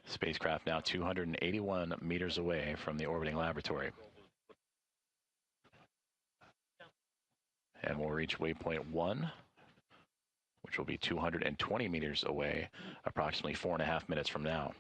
Spacecraft now 281 meters away from the orbiting laboratory. And we'll reach waypoint 1, which will be 220 meters away, approximately 4.5 minutes from now.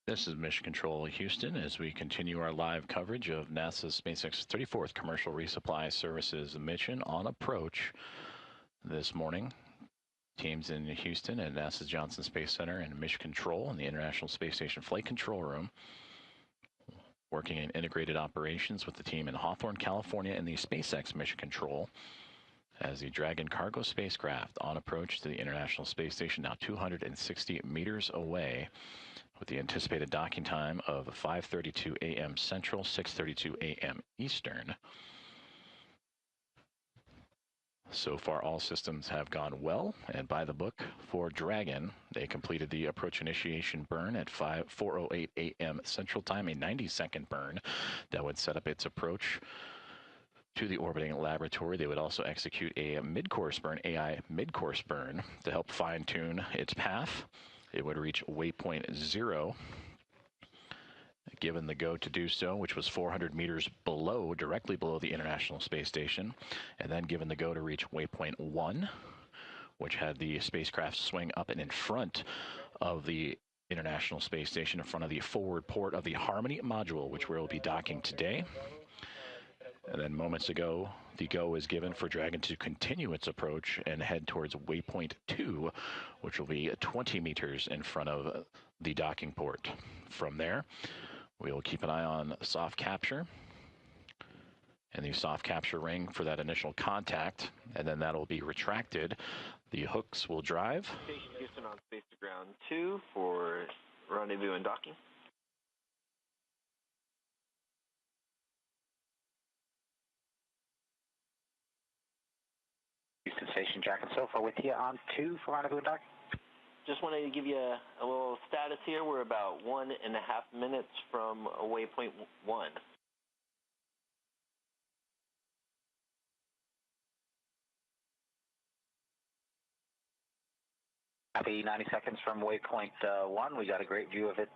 This is Mission Control Houston as we continue our live coverage of NASA's SpaceX 34th Commercial Resupply Services mission on approach this morning. Teams in Houston at NASA's Johnson Space Center and Mission Control in the International Space Station Flight Control Room, working in integrated operations with the team in Hawthorne, California, and the SpaceX Mission Control as the Dragon cargo spacecraft on approach to the International Space Station, now 260 meters away, with the anticipated docking time of 5:32 a.m. Central, 6:32 a.m. Eastern. So far, all systems have gone well and by the book for Dragon. They completed the approach initiation burn at 4:08 a.m. Central Time, a 90-second burn that would set up its approach to the orbiting laboratory. They would also execute a mid-course burn, AI mid-course burn, to help fine-tune its path. It would reach waypoint 0, given the go to do so, which was 400 meters below, directly below the International Space Station, and then given the go to reach waypoint 1, which had the spacecraft swing up and in front of the International Space Station, in front of the forward port of the Harmony module, which we'll be docking today. And then moments ago, the go is given for Dragon to continue its approach and head towards waypoint 2, which will be 20 meters in front of the docking port. From there, we will keep an eye on soft capture and the soft capture ring for that initial contact, and then that'll be retracted. The hooks will drive. Station Houston on Space to Ground 2 for rendezvous and docking. Houston Station, Jack and Sofa with you on 2 for rendezvous and docking. Just wanted to give you a little status here. We're about 1.5 minutes from waypoint 1. Happy 90 seconds from waypoint 1. We got a great view of it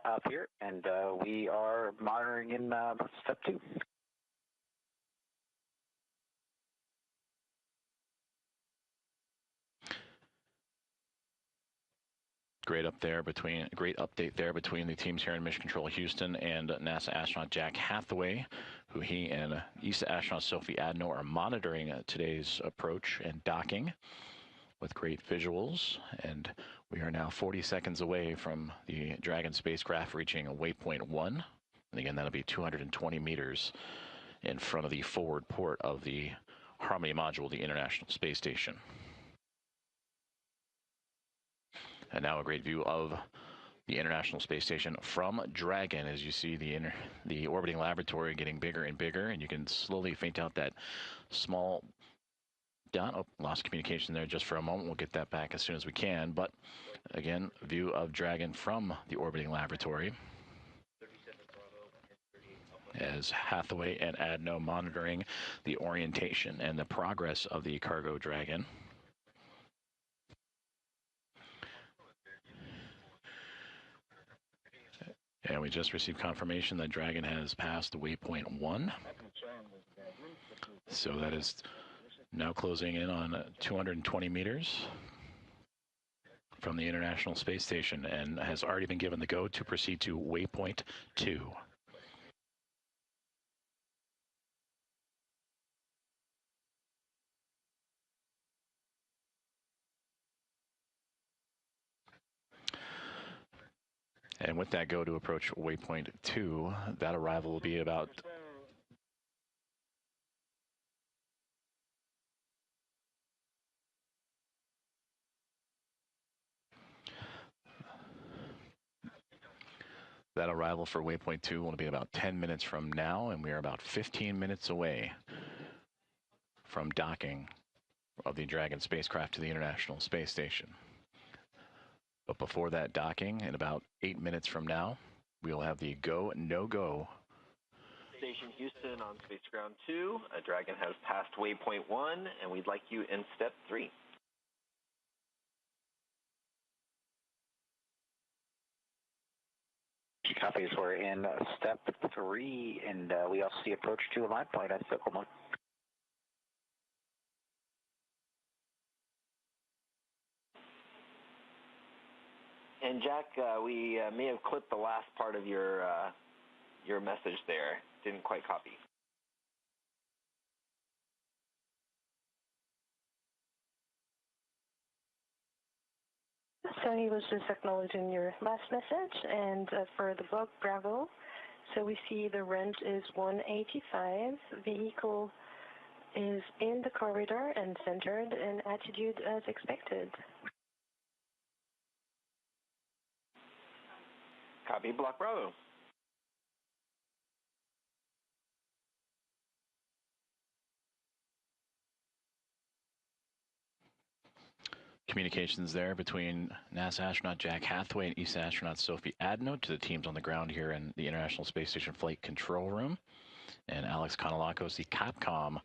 up here, and we are monitoring in step 2. Great update there between the teams here in Mission Control Houston and NASA astronaut Jack Hathaway, who he and ESA astronaut Sophie Adno are monitoring today's approach and docking with great visuals. And we are now 40 seconds away from the Dragon spacecraft reaching waypoint 1. And again, that'll be 220 meters in front of the forward port of the Harmony module, the International Space Station. And now a great view of the International Space Station from Dragon, as you see the orbiting laboratory getting bigger and bigger, and you can slowly faint out that small dot. Oh, lost communication there just for a moment. We'll get that back as soon as we can. But again, view of Dragon from the orbiting laboratory, as Hathaway and Adno monitoring the orientation and the progress of the cargo Dragon. And we just received confirmation that Dragon has passed waypoint 1. So that is now closing in on 220 meters from the International Space Station and has already been given the go to proceed to waypoint 2. And with that go to approach waypoint 2, that arrival will be about that arrival for waypoint 2 will be about 10 minutes from now, and we are about 15 minutes away from docking of the Dragon spacecraft to the International Space Station. But before that docking, in about 8 minutes from now, we will have the go, no-go. Station Houston on Space Ground 2. Dragon has passed waypoint 1, and we'd like you in step 3. Copies. We're in step 3, and we also see approach to a line point at circle mode. And Jack, we may have clipped the last part of your message there. Didn't quite copy. So he was just acknowledging your last message, and for the block Bravo, so we see the range is 185, vehicle is in the corridor and centered, and attitude as expected. Copy, block Bravo. Communications there between NASA astronaut Jack Hathaway and ESA astronaut Sophie Adno to the teams on the ground here in the International Space Station Flight Control Room. And Alex Konolakos, the Capcom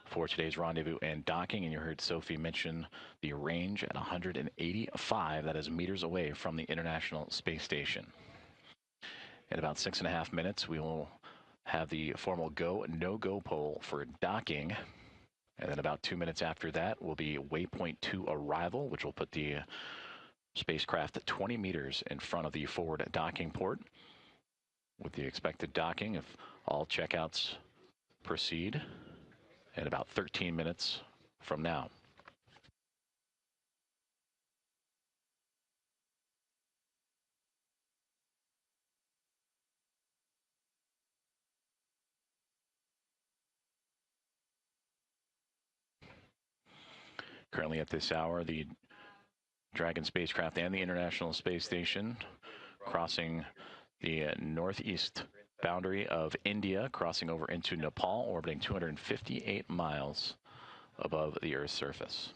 for today's rendezvous and docking. And you heard Sophie mention the range at 185, that is meters away from the International Space Station. In about 6.5 minutes, we will have the formal go, no-go poll for docking. And then about 2 minutes after that will be waypoint 2 arrival, which will put the spacecraft at 20 meters in front of the forward docking port. With the expected docking, if all checkouts proceed, in about 13 minutes from now. Currently at this hour, the Dragon spacecraft and the International Space Station crossing the northeast boundary of India, crossing over into Nepal, orbiting 258 miles above the Earth's surface.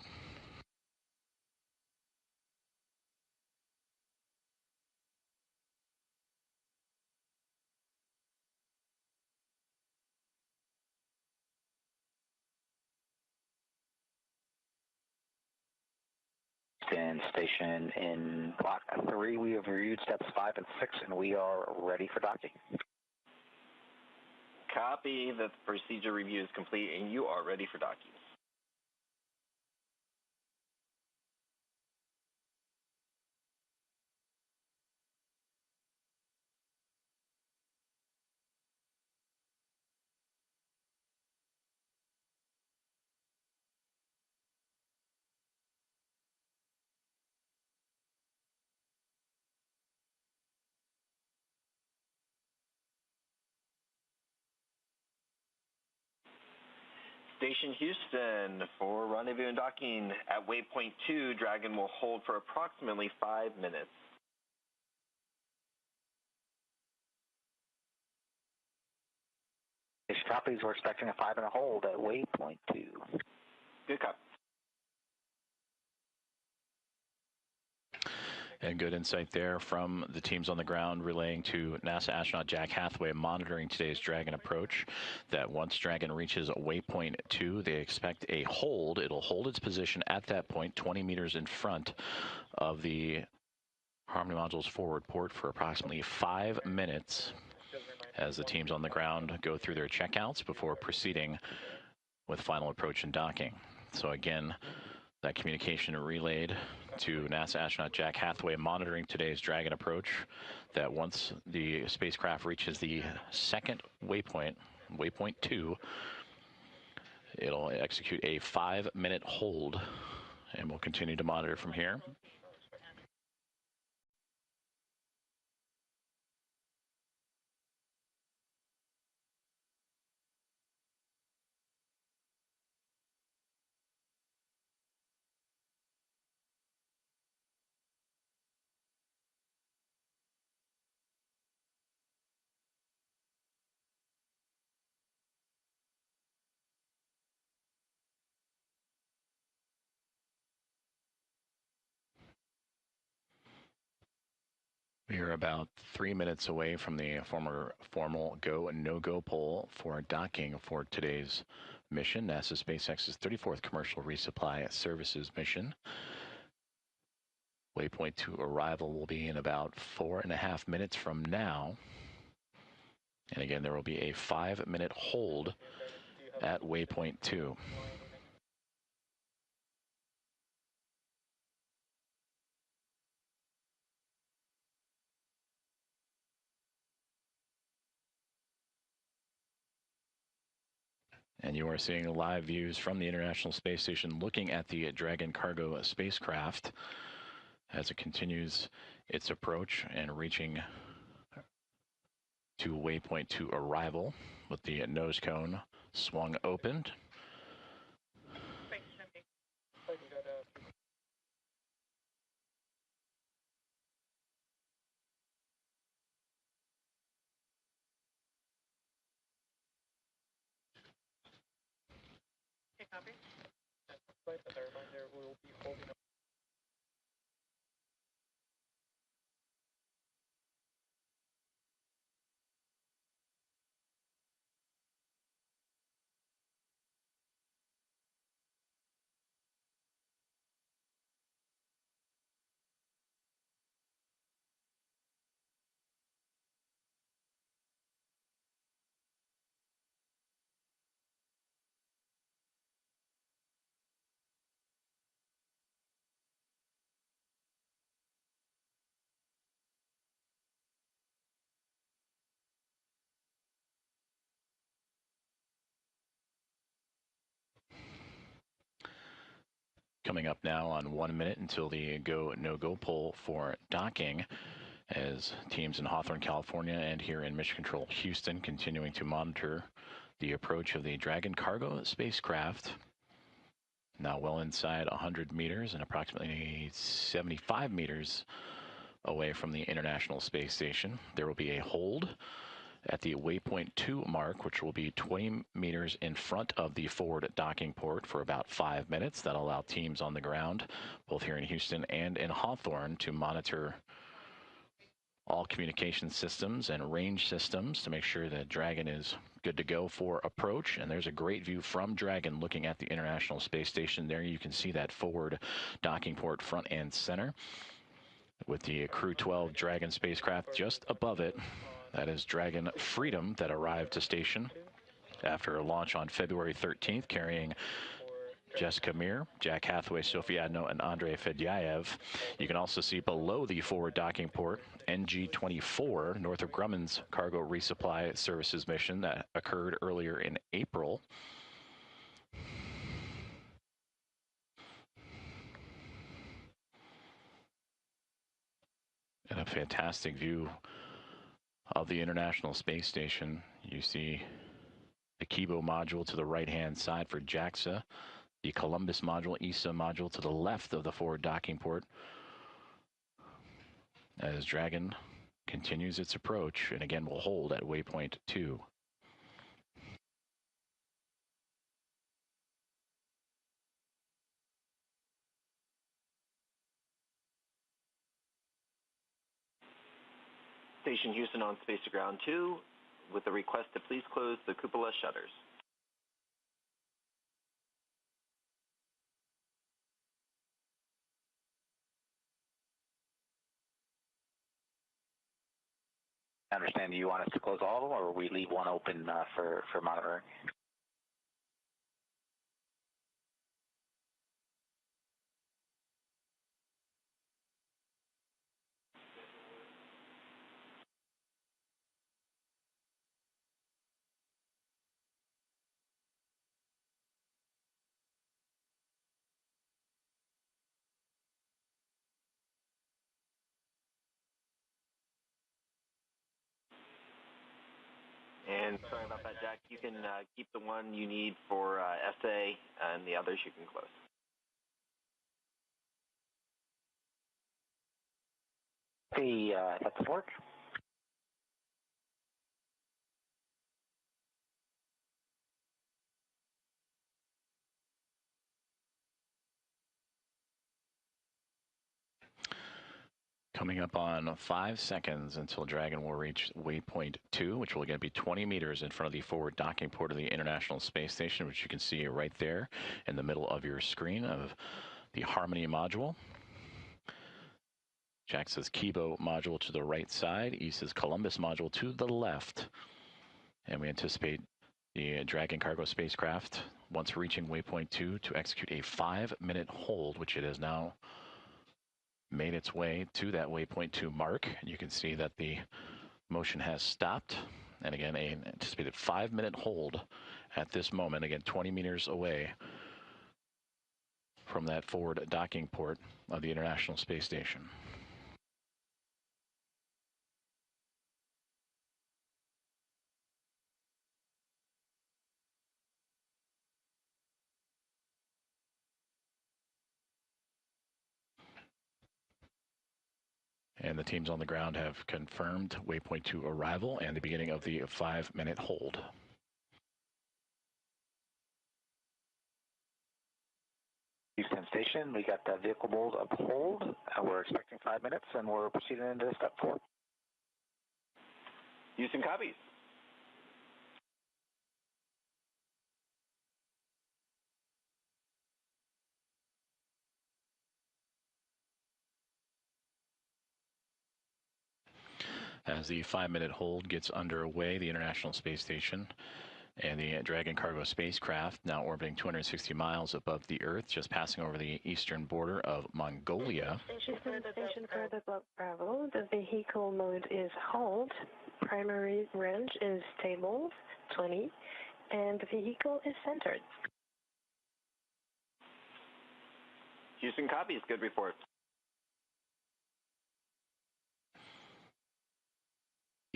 In station in block 3, we have reviewed steps 5 and 6, and we are ready for docking. Copy. The procedure review is complete, and you are ready for docking. Station Houston for rendezvous and docking at waypoint 2. Dragon will hold for approximately 5 minutes. Station copies. We're expecting a 5 and a hold at waypoint 2. Good copy. And good insight there from the teams on the ground relaying to NASA astronaut Jack Hathaway monitoring today's Dragon approach that once Dragon reaches waypoint 2, they expect a hold. It'll hold its position at that point 20 meters in front of the Harmony module's forward port for approximately 5 minutes as the teams on the ground go through their checkouts before proceeding with final approach and docking. So again, that communication relayed to NASA astronaut Jack Hathaway monitoring today's Dragon approach that once the spacecraft reaches the second waypoint, waypoint 2, it'll execute a 5-minute hold, and we'll continue to monitor from here. We are about 3 minutes away from the formal go and no-go poll for docking for today's mission, NASA SpaceX's 34th commercial resupply services mission. Waypoint 2 arrival will be in about 4.5 minutes from now. And again, there will be a 5-minute hold at waypoint 2. And you are seeing live views from the International Space Station looking at the Dragon cargo spacecraft as it continues its approach and reaching to waypoint 2 arrival with the nose cone swung open. As a reminder, we will be holding up. Coming up now on 1 minute until the go no-go poll for docking as teams in Hawthorne, California and here in Mission Control Houston continuing to monitor the approach of the Dragon cargo spacecraft. Now well inside 100 meters and approximately 75 meters away from the International Space Station. There will be a hold at the waypoint 2 mark, which will be 20 meters in front of the forward docking port for about 5 minutes. That'll allow teams on the ground, both here in Houston and in Hawthorne, to monitor all communication systems and range systems to make sure that Dragon is good to go for approach. And there's a great view from Dragon looking at the International Space Station. There you can see that forward docking port front and center with the Crew 12 Dragon spacecraft just above it. That is Dragon Freedom that arrived to station after a launch on February 13th carrying Jessica Meir, Jack Hathaway, Sophia Adno, and Andrei Fedyaev. You can also see below the forward docking port NG-24, Northrop Grumman's cargo resupply services mission that occurred earlier in April. And a fantastic view of the International Space Station. You see the Kibo module to the right-hand side for JAXA, the Columbus module, ESA module to the left of the forward docking port, as Dragon continues its approach, and again will hold at waypoint 2. Station Houston on Space to Ground 2 with a request to please close the cupola shutters. I understand you want us to close all of them, or we leave one open for monitoring? And sorry about that, Jack. You can keep the one you need for SA, and the others you can close. That's work. Coming up on 5 seconds until Dragon will reach waypoint 2, which will again be 20 meters in front of the forward docking port of the International Space Station, which you can see right there in the middle of your screen of the Harmony module. JAXA's Kibo module to the right side, ESA's Columbus module to the left. And we anticipate the Dragon cargo spacecraft, once reaching waypoint 2, to execute a 5-minute hold, which it has now made its way to that waypoint 2 mark. And you can see that the motion has stopped. And again, an anticipated 5-minute hold at this moment, again, 20 meters away from that forward docking port of the International Space Station. And the teams on the ground have confirmed waypoint 2 arrival and the beginning of the 5-minute hold. Houston Station, we got the vehicle mold up hold. We're expecting 5 minutes, and we're proceeding into step 4. Houston copies. As the 5-minute hold gets underway, the International Space Station and the Dragon cargo spacecraft, now orbiting 260 miles above the Earth, just passing over the eastern border of Mongolia. Station further Bravo. The vehicle mode is hold. Primary range is stable, 20, and the vehicle is centered. Houston copies. Good report.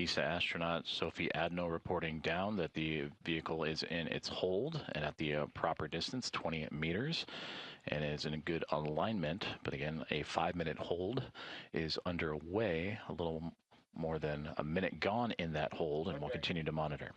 ESA astronaut Sophie Adno reporting down that the vehicle is in its hold and at the proper distance, 20 meters, and is in good alignment. But again, a 5-minute hold is underway, a little more than a minute gone in that hold, and we'll continue to monitor.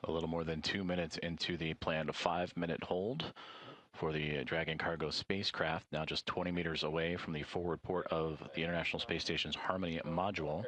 A little more than 2 minutes into the planned 5-minute hold for the Dragon cargo spacecraft, now just 20 meters away from the forward port of the International Space Station's Harmony module.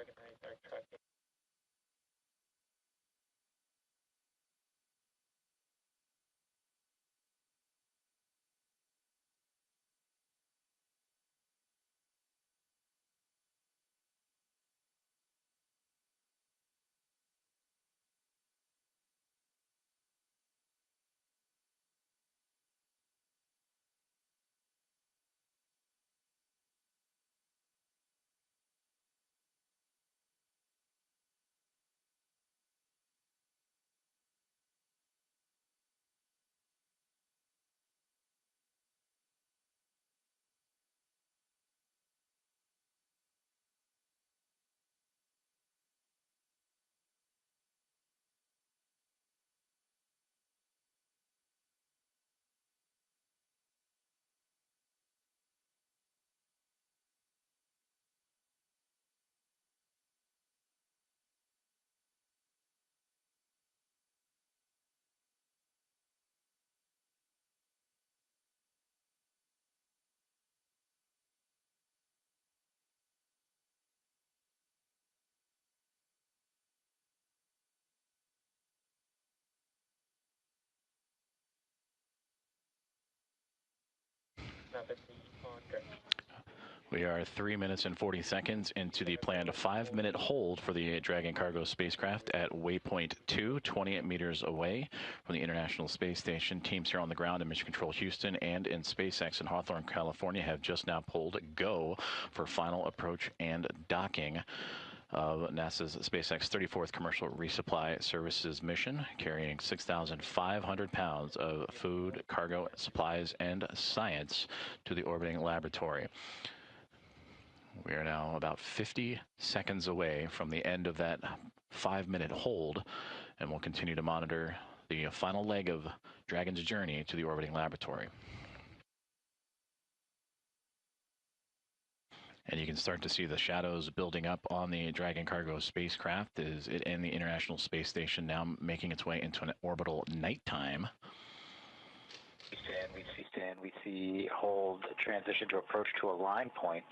We are 3 minutes and 40 seconds into the planned 5-minute hold for the Dragon cargo spacecraft at waypoint 2, 28 meters away from the International Space Station. Teams here on the ground in Mission Control Houston and in SpaceX in Hawthorne, California have just now pulled go for final approach and docking of NASA's SpaceX 34th Commercial Resupply Services mission, carrying 6,500 pounds of food, cargo, supplies, and science to the orbiting laboratory. We are now about 50 seconds away from the end of that 5-minute hold, and we'll continue to monitor the final leg of Dragon's journey to the orbiting laboratory. And you can start to see the shadows building up on the Dragon cargo spacecraft as it and the International Space Station now making its way into an orbital nighttime. We see hold transition to approach to a line point.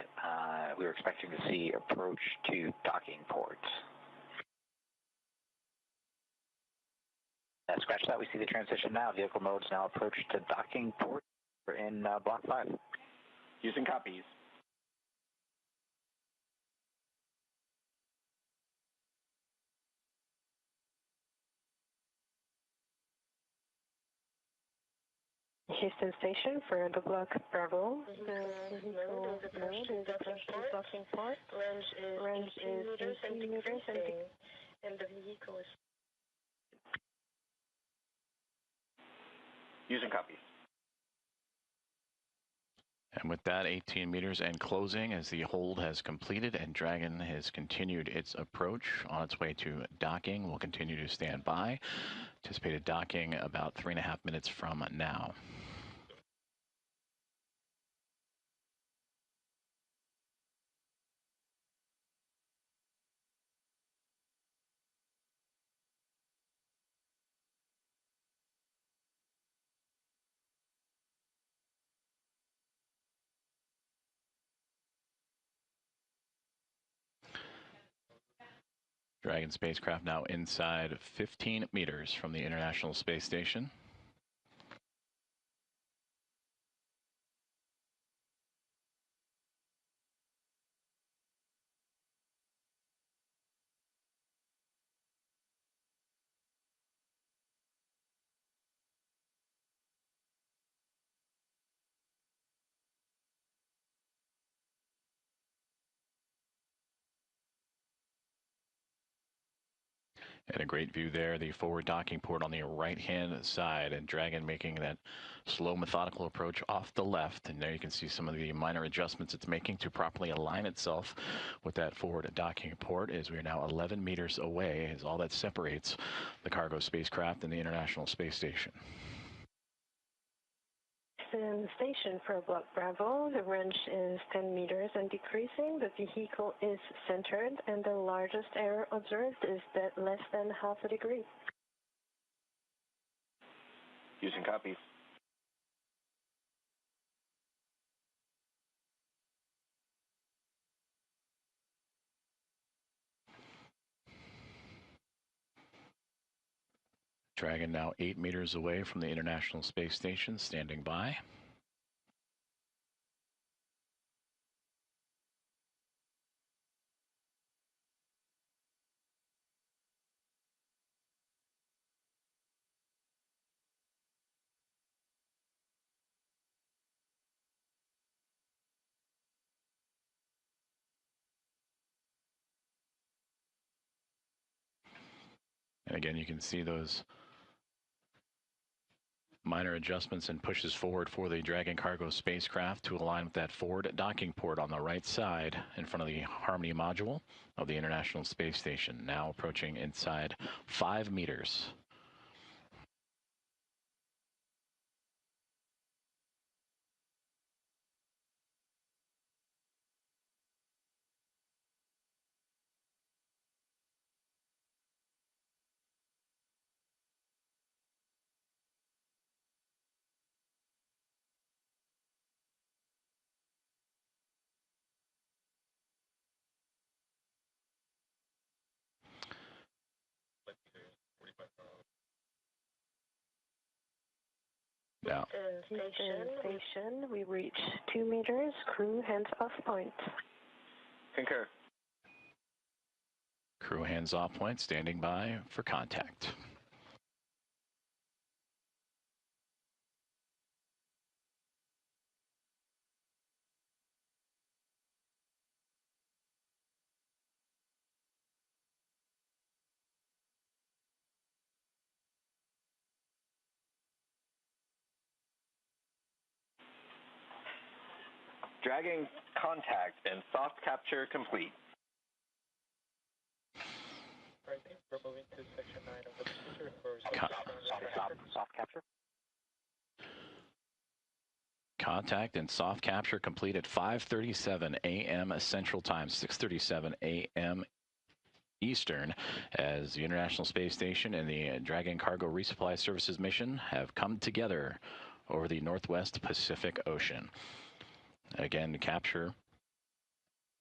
We were expecting to see approach to docking ports. Scratch that, we see the transition now. Vehicle modes now approach to docking port. We're in block 5. Using copies. Houston Station for the block Bravo. The vehicle mode is approach to docking port. Range is 18 meters and the vehicle is... Using copies. And with that, 18 meters and closing as the hold has completed and Dragon has continued its approach on its way to docking. We'll continue to stand by. Anticipated docking about 3.5 minutes from now. Dragon spacecraft now inside 15 meters from the International Space Station. And a great view there, the forward docking port on the right-hand side, and Dragon making that slow, methodical approach off the left. And there you can see some of the minor adjustments it's making to properly align itself with that forward docking port, as we are now 11 meters away, as all that separates the cargo spacecraft and the International Space Station. In the station for block Bravo, the range is 10 meters and decreasing. The vehicle is centered, and the largest error observed is that less than half a degree. Using copies. Dragon now 8 meters away from the International Space Station, standing by. And again, you can see those minor adjustments and pushes forward for the Dragon cargo spacecraft to align with that forward docking port on the right side in front of the Harmony module of the International Space Station, now approaching inside 5 meters. Now. Houston Station, we reach 2 meters, crew hands off point. Concur. Crew hands off point, standing by for contact. Dragon contact and soft capture complete. Rising, we're moving to section 9 of the procedure for Soft capture. Contact and soft capture complete at 5:37 a.m. Central Time, 6:37 a.m. Eastern, as the International Space Station and the Dragon Cargo Resupply Services mission have come together over the Northwest Pacific Ocean. Again, capture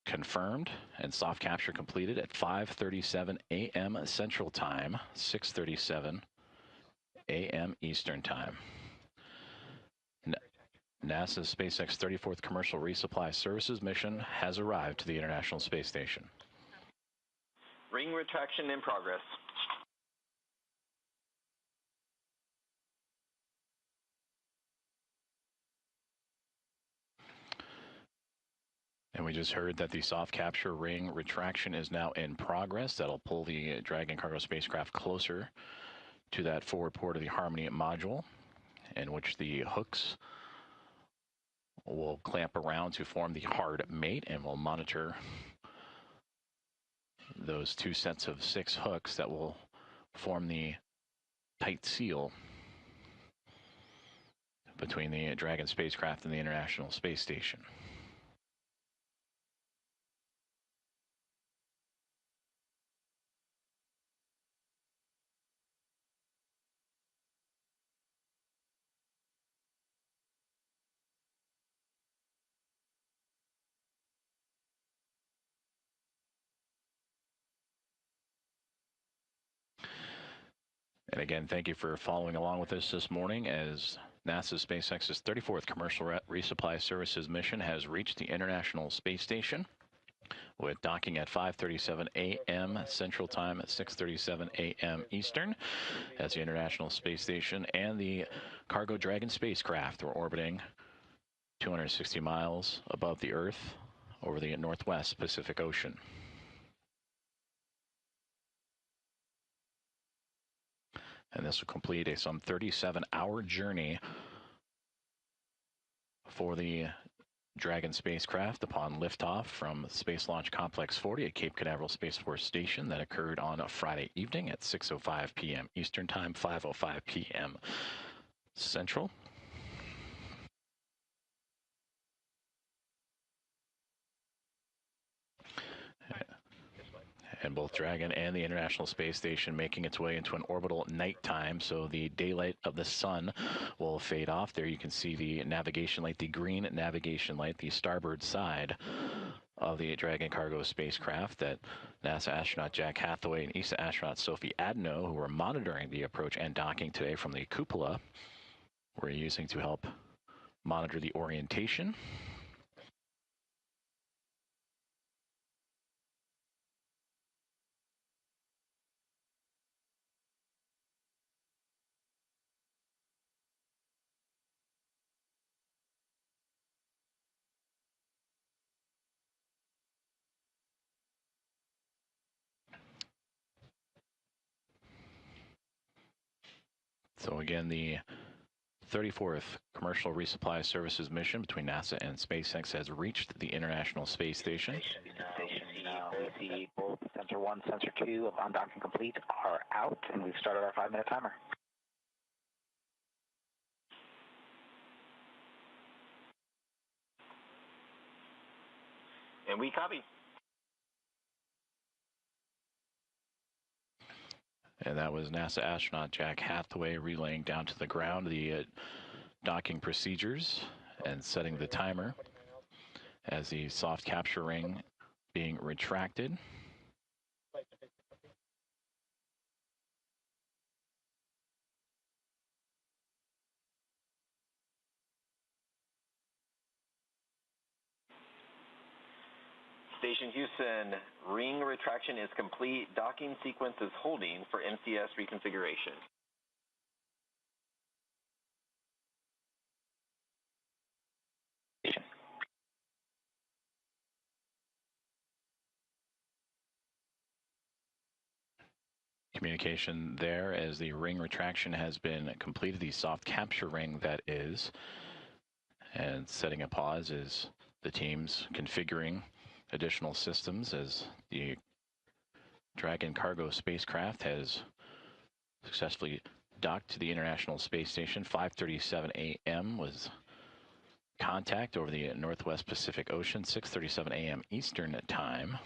confirmed and soft capture completed at 5:37 a.m. Central Time, 6:37 a.m. Eastern Time. NASA's SpaceX 34th Commercial Resupply Services mission has arrived to the International Space Station. Ring retraction in progress. And we just heard that the soft capture ring retraction is now in progress. That'll pull the Dragon cargo spacecraft closer to that forward port of the Harmony module, in which the hooks will clamp around to form the hard mate, and we'll monitor those 2 sets of 6 hooks that will form the tight seal between the Dragon spacecraft and the International Space Station. And again, thank you for following along with us this morning as NASA's SpaceX's 34th Commercial Resupply Services mission has reached the International Space Station, with docking at 5:37 a.m. Central Time at 6:37 a.m. Eastern, as the International Space Station and the Cargo Dragon spacecraft were orbiting 260 miles above the Earth over the Northwest Pacific Ocean. And this will complete a some 37-hour journey for the Dragon spacecraft upon liftoff from Space Launch Complex 40 at Cape Canaveral Space Force Station. That occurred on a Friday evening at 6:05 p.m. Eastern Time, 5:05 p.m. Central. And both Dragon and the International Space Station making its way into an orbital nighttime, so the daylight of the sun will fade off. There you can see the navigation light, the green navigation light, the starboard side of the Dragon cargo spacecraft that NASA astronaut Jack Hathaway and ESA astronaut Sophie Adno, who were monitoring the approach and docking today from the cupola, were using to help monitor the orientation. So again, the 34th Commercial Resupply Services mission between NASA and SpaceX has reached the International Space Station. We see both sensor 1, sensor 2 of undocking complete are out, and we've started our 5-minute timer. And we copy. And that was NASA astronaut Jack Hathaway relaying down to the ground the docking procedures and setting the timer as the soft capture ring being retracted. Station Houston, ring retraction is complete. Docking sequence is holding for MCS reconfiguration. Communication there as the ring retraction has been completed, the soft capture ring that is, and setting a pause is the teams configuring additional systems as the Dragon cargo spacecraft has successfully docked to the International Space Station. 5:37 a.m. was contact over the Northwest Pacific Ocean, 6:37 a.m. Eastern Time.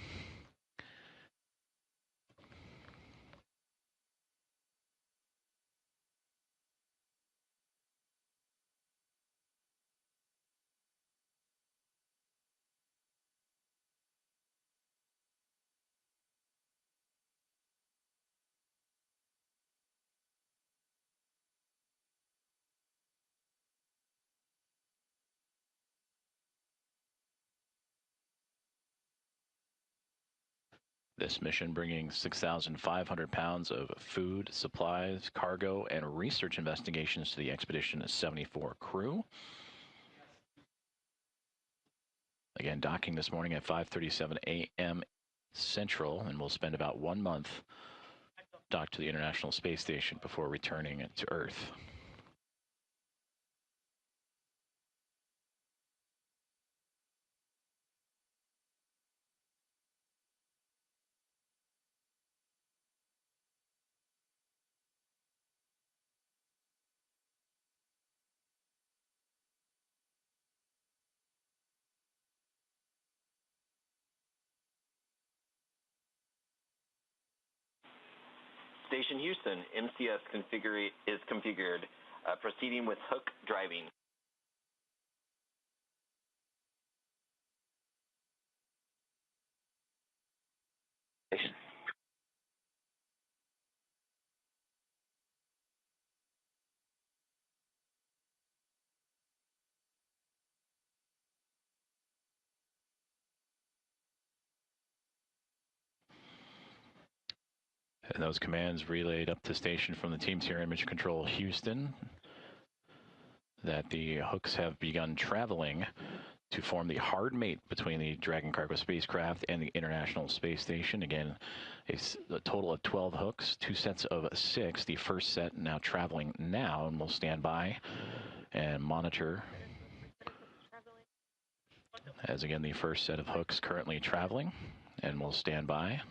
This mission bringing 6,500 pounds of food, supplies, cargo, and research investigations to the Expedition 74 crew. Again, docking this morning at 5:37 a.m. Central, and we'll spend about 1 month docked to the International Space Station before returning to Earth. Station Houston, MCS is configured, proceeding with hook driving. And those commands relayed up to station from the teams here in Mission Control Houston that the hooks have begun traveling to form the hard mate between the Dragon cargo spacecraft and the International Space Station. Again, a total of 12 hooks, 2 sets of 6. The first set now traveling now, and we'll stand by and monitor as again the first set of hooks currently traveling, and we'll stand by.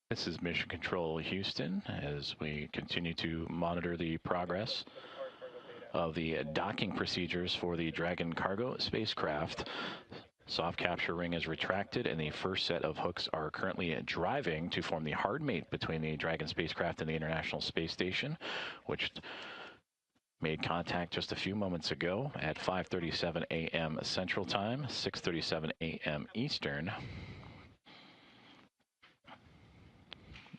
This is Mission Control Houston as we continue to monitor the progress of the docking procedures for the Dragon cargo spacecraft. Soft capture ring is retracted and the first set of hooks are currently driving to form the hard mate between the Dragon spacecraft and the International Space Station, which made contact just a few moments ago at 5:37 a.m. Central Time, 6:37 a.m. Eastern.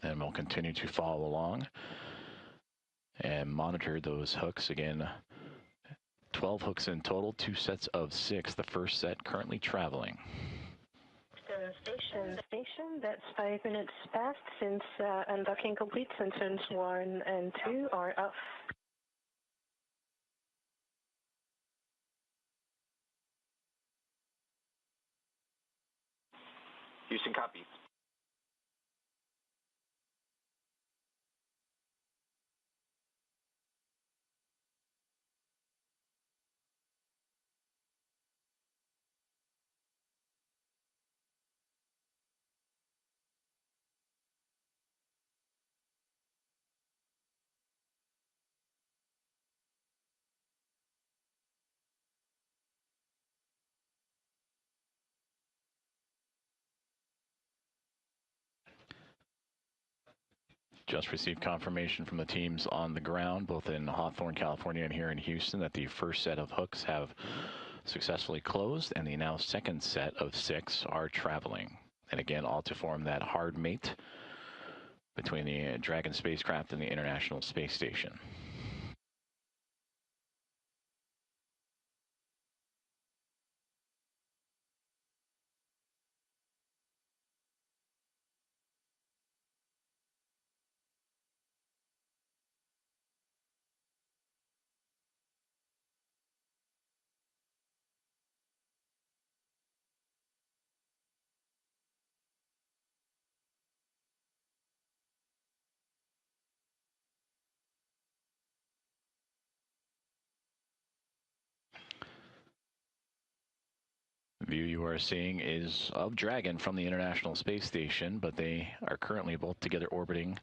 And we'll continue to follow along and monitor those hooks. Again, 12 hooks in total, 2 sets of 6. The first set currently traveling. Station, that's 5 minutes past since undocking complete. Sensors 1 and 2 are off. Houston copies. Just received confirmation from the teams on the ground, both in Hawthorne, California, and here in Houston, that the first set of hooks have successfully closed, and the now second set of 6 are traveling. And again, all to form that hard mate between the Dragon spacecraft and the International Space Station. The view you are seeing is of Dragon from the International Space Station, but they are currently both together orbiting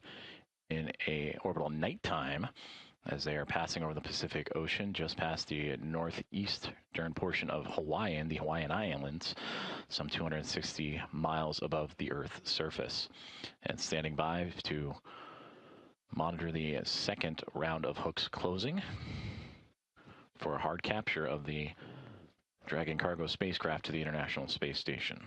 in a orbital nighttime as they are passing over the Pacific Ocean just past the northeastern portion of Hawaii and the Hawaiian Islands, some 260 miles above the Earth's surface. And standing by to monitor the second round of hooks closing for a hard capture of the Dragon cargo spacecraft to the International Space Station.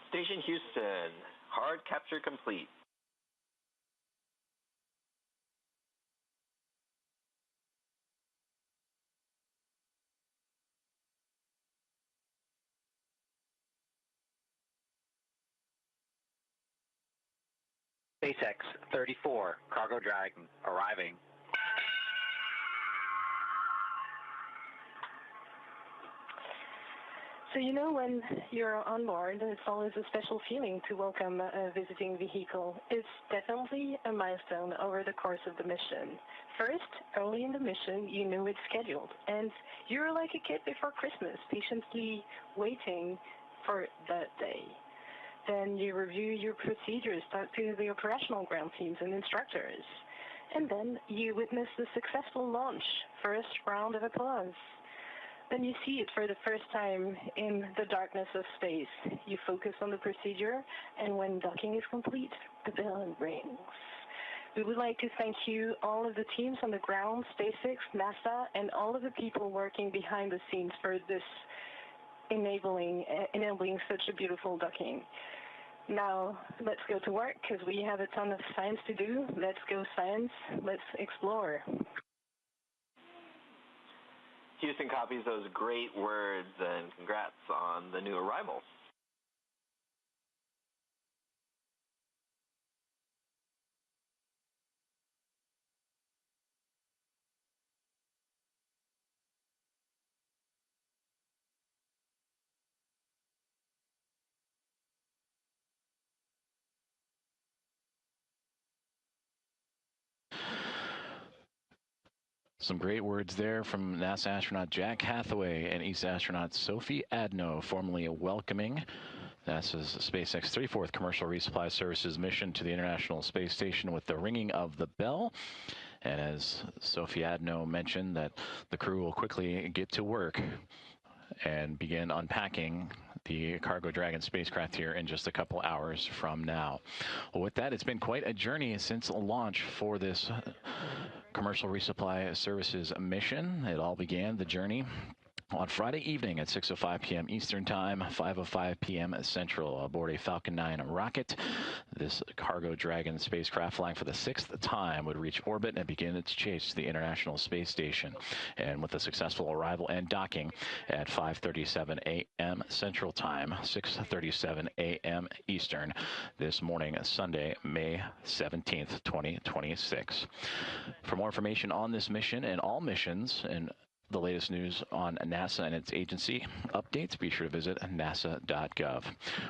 Station Houston, hard capture complete. SpaceX 34, Cargo Dragon, arriving. So you know when you're on board, it's always a special feeling to welcome a visiting vehicle. It's definitely a milestone over the course of the mission. First, early in the mission, you know it's scheduled, and you're like a kid before Christmas, patiently waiting for that day. Then you review your procedures, talk to the operational ground teams and instructors. And then you witness the successful launch, first round of applause. Then you see it for the first time in the darkness of space. You focus on the procedure, and when docking is complete, the bell rings. We would like to thank you, all of the teams on the ground, SpaceX, NASA, and all of the people working behind the scenes for this enabling such a beautiful docking. Now, let's go to work, because we have a ton of science to do. Let's go science. Let's explore. Houston copies those great words, and congrats on the new arrival. Some great words there from NASA astronaut Jack Hathaway and ESA astronaut Sophie Adno, formally welcoming NASA's SpaceX 34th Commercial Resupply Services mission to the International Space Station with the ringing of the bell. And as Sophie Adno mentioned, that the crew will quickly get to work and begin unpacking the Cargo Dragon spacecraft here in just a couple hours from now. Well, with that, it's been quite a journey since launch for this Commercial Resupply Services mission. It all began, the journey, on Friday evening at 6:05 p.m. Eastern Time, 5:05 p.m. Central, aboard a Falcon 9 rocket. This Cargo Dragon spacecraft, flying for the 6th time, would reach orbit and begin its chase to the International Space Station. And with a successful arrival and docking at 5:37 a.m. Central Time, 6:37 a.m. Eastern, this morning, Sunday, May 17th, 2026. For more information on this mission and all missions and the latest news on NASA and its agency updates, be sure to visit nasa.gov.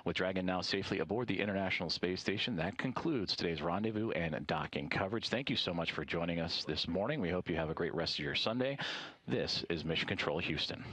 With Dragon now safely aboard the International Space Station, that concludes today's rendezvous and docking coverage. Thank you so much for joining us this morning. We hope you have a great rest of your Sunday. This is Mission Control Houston.